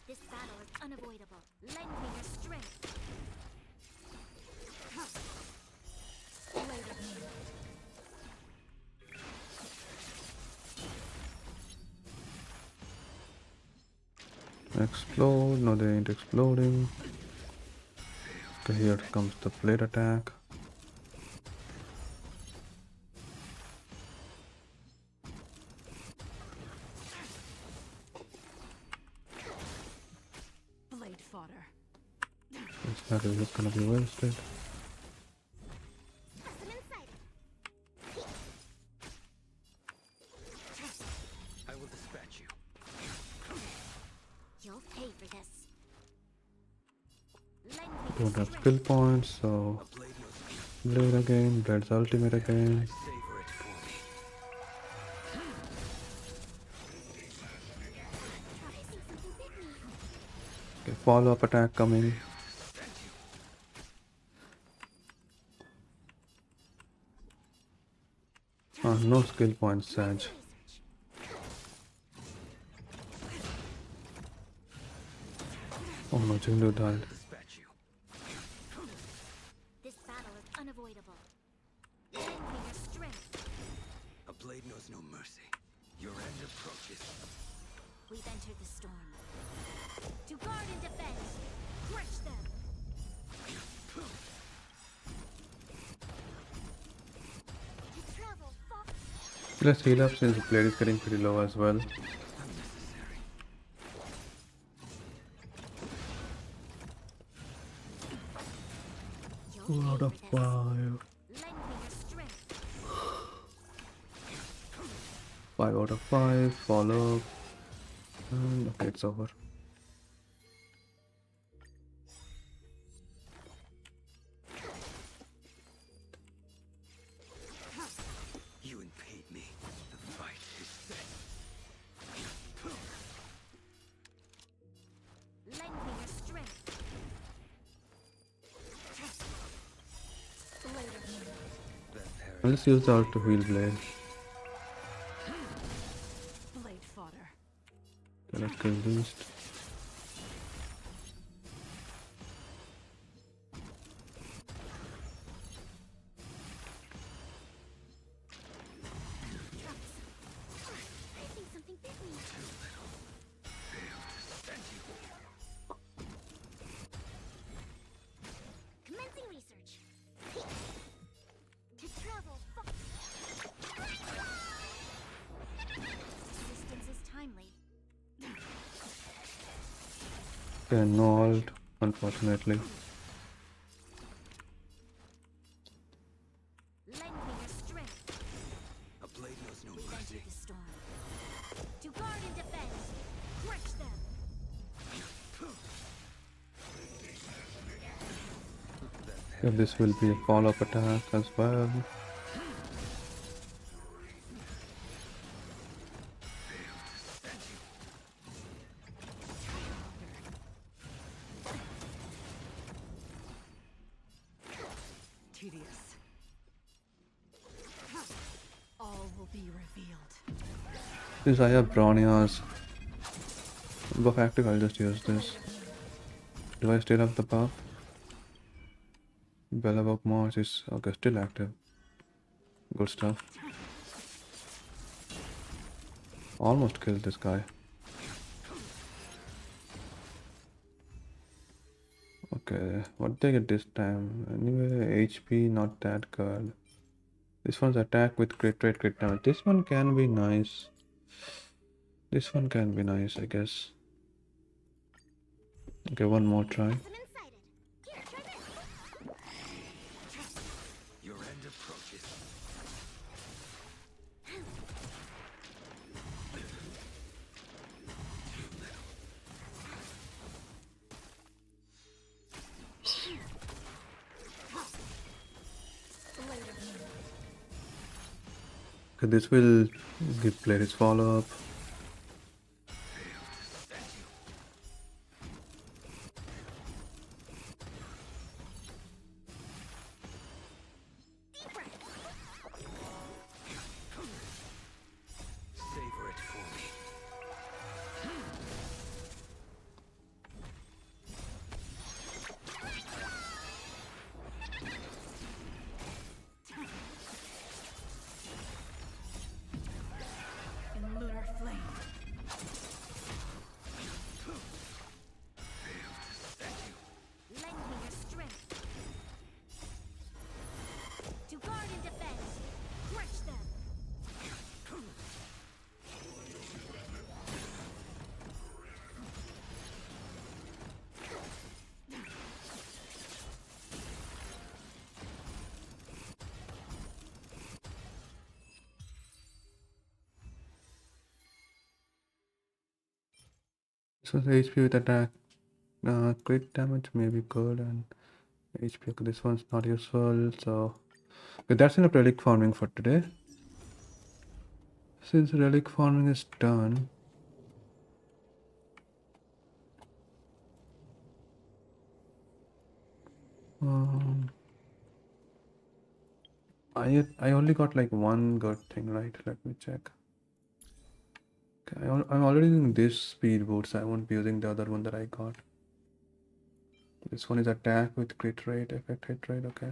This battle is unavoidable. Lend me your strength. Explode. No, they ain't exploding. Okay, here comes the blade attack. Blade fodder. This battle is gonna be wasted. I will dispatch you. You'll pay for this. Lend me Don't have skill points, so blade again, blade's ultimate again. Savor it for me. Okay, follow-up attack coming. No skill points, Sag. Oh no, Jindu died. Dispatch you. This battle is unavoidable. Lend me your strength. A blade knows no mercy. Your end approaches. We've entered the storm. To guard and defend. Crush them. To travel far. Let's heal up since the blade is getting pretty low as well. Unnecessary. 2 out of 5. Lend me your strength. 5 out of 5. Follow up. And okay, it's over. You impede me. The fight is set. Lend me your strength. That parry Let's use the ult to heal blade. Blade fodder. Okay, let's kill beast. I think something bit me. Commencing research. To travel far. Distance is timely. Okay, no ult, unfortunately. Lend me your strength. a blade knows no We've mercy. entered the storm. To guard and defend. Crush them. Yeah, this will be a follow-up attack as well. Tedious. All will be revealed. Since I have Bronya's buff active, I'll just use this. Do I still have the buff? Belavoc Mars is okay, still active. Good stuff. Almost killed this guy. Okay, what did I get this time? Anyway, HP not that good. This one's attack with crit rate, crit damage. This one can be nice. This one can be nice, I guess. Okay, one more try. Some incited. Here, try this. Your end approaches. Okay, this will give player his follow-up. Savor it for me. In lunar flame. So the HP with attack, crit damage may be good, and HP. Okay, this one's not useful. So okay, that's enough relic farming for today. Since relic farming is done, um, I only got like one good thing, right? Let me check. Okay, I'm already using this speed boost. I won't be using the other one that I got. This one is attack with crit rate, effect hit rate. Okay.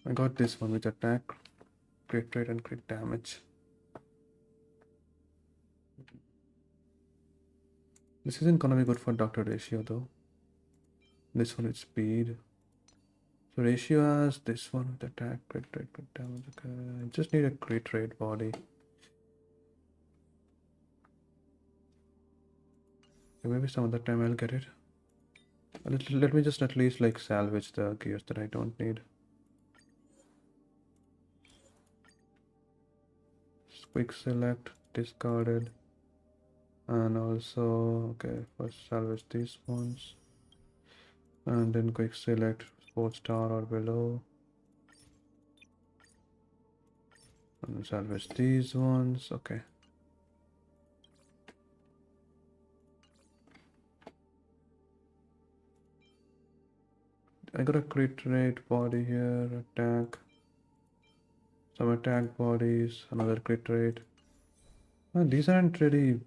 I got this one with attack, crit rate, and crit damage. This isn't gonna be good for Doctor Ratio though. This one is speed. So Ratio has this one with attack, crit rate, crit damage. Okay, I just need a crit rate body. Okay, maybe some other time I'll get it. Let me just at least like salvage the gears that I don't need. Quick select, discarded, and also okay, first salvage these ones, and then quick select sports star or below, and salvage these ones. Okay. I got a crit rate body here, attack, some attack bodies, another crit rate. These aren't really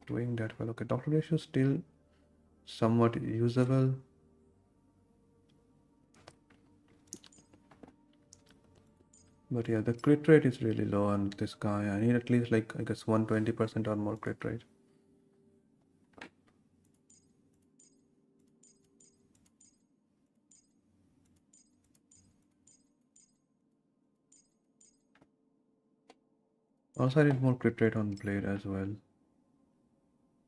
doing that well. Okay, Doctor Ratio still somewhat usable. But yeah, the crit rate is really low on this guy. I need at least like I guess 120% or more crit rate. Also, I need more crit rate on blade as well.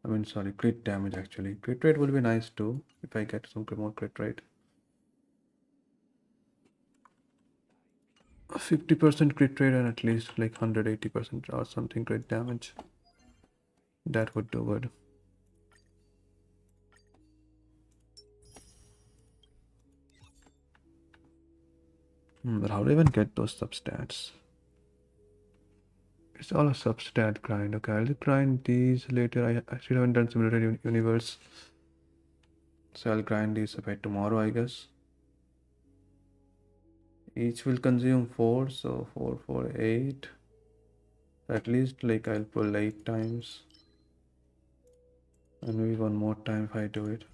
I mean, sorry, crit damage actually. Crit rate will be nice too if I get some more crit rate. 50% crit rate and at least like 180% or something crit damage. That would do good. But how do I even get those substats? It's all a substat grind. Okay, I'll grind these later. I still haven't done Simulated Universe. So I'll grind these by tomorrow, I guess. Each will consume 4, so 4, 4, 8. At least like I'll pull 8 times. And maybe one more time if I do it.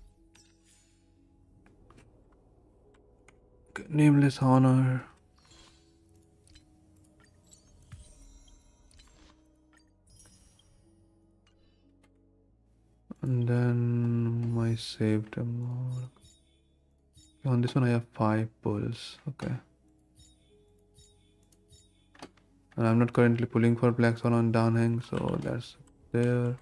Okay, Nameless Honor. And then my saved amount. On this one I have 5 pulls. Okay. And I'm not currently pulling for Black Swan on downhang, so that's there.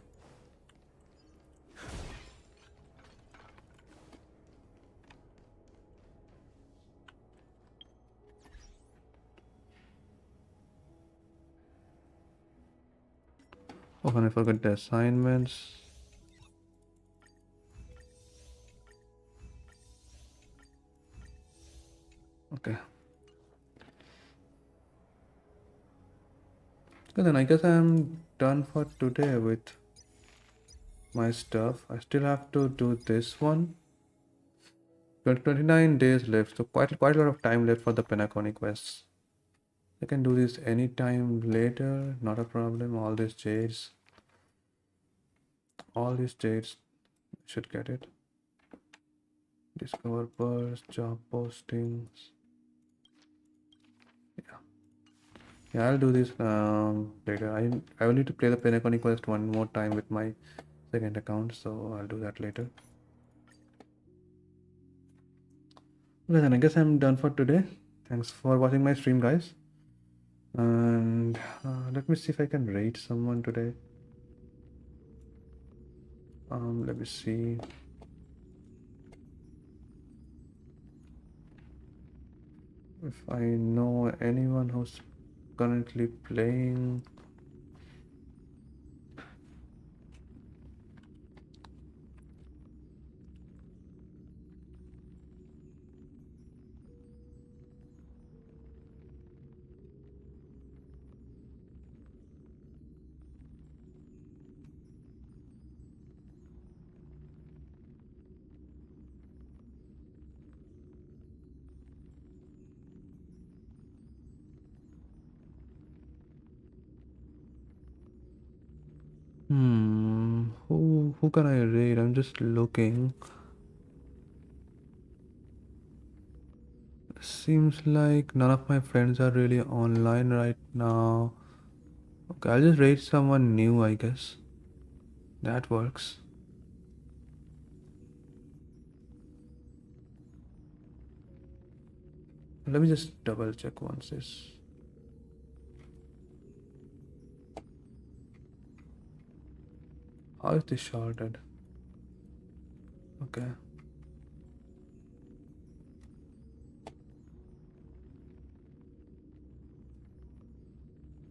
Oh, and I forgot the assignments. Okay. So then I guess I'm done for today with my stuff. I still have to do this one. 29 days left, so quite a lot of time left for the Penacony quests. I can do this anytime later, not a problem. All these jades should get it. Discover burst, job postings. Yeah, I'll do this later. I will need to play the Penacony quest one more time with my second account, so I'll do that later. Okay, then I guess I'm done for today. Thanks for watching my stream, guys. And let me see if I can rate someone today. Let me see. If I know anyone who's currently playing. Who can I raid? I'm just looking. Seems like none of my friends are really online right now. Okay, I'll just raid someone new, I guess. That works. Let me just double check once this. How is this shorted? Okay.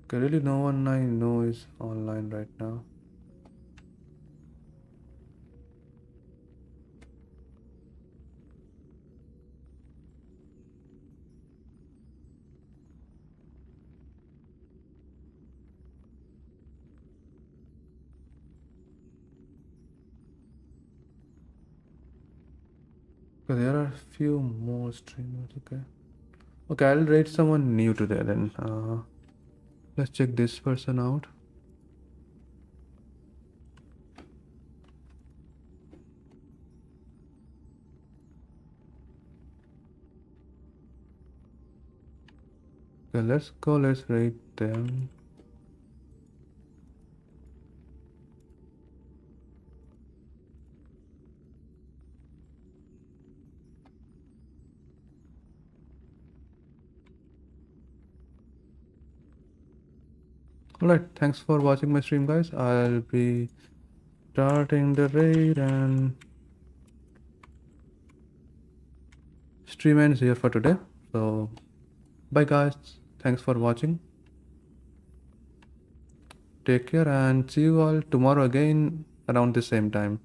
Okay, really no one I know is online right now. Okay, there are few more streamers. Okay. Okay, I'll rate someone new today then. Let's check this person out. Okay, let's go. Let's rate them. Alright, thanks for watching my stream, guys. I'll be starting the raid and stream ends here for today. So, bye, guys. Thanks for watching. Take care and see you all tomorrow again around the same time.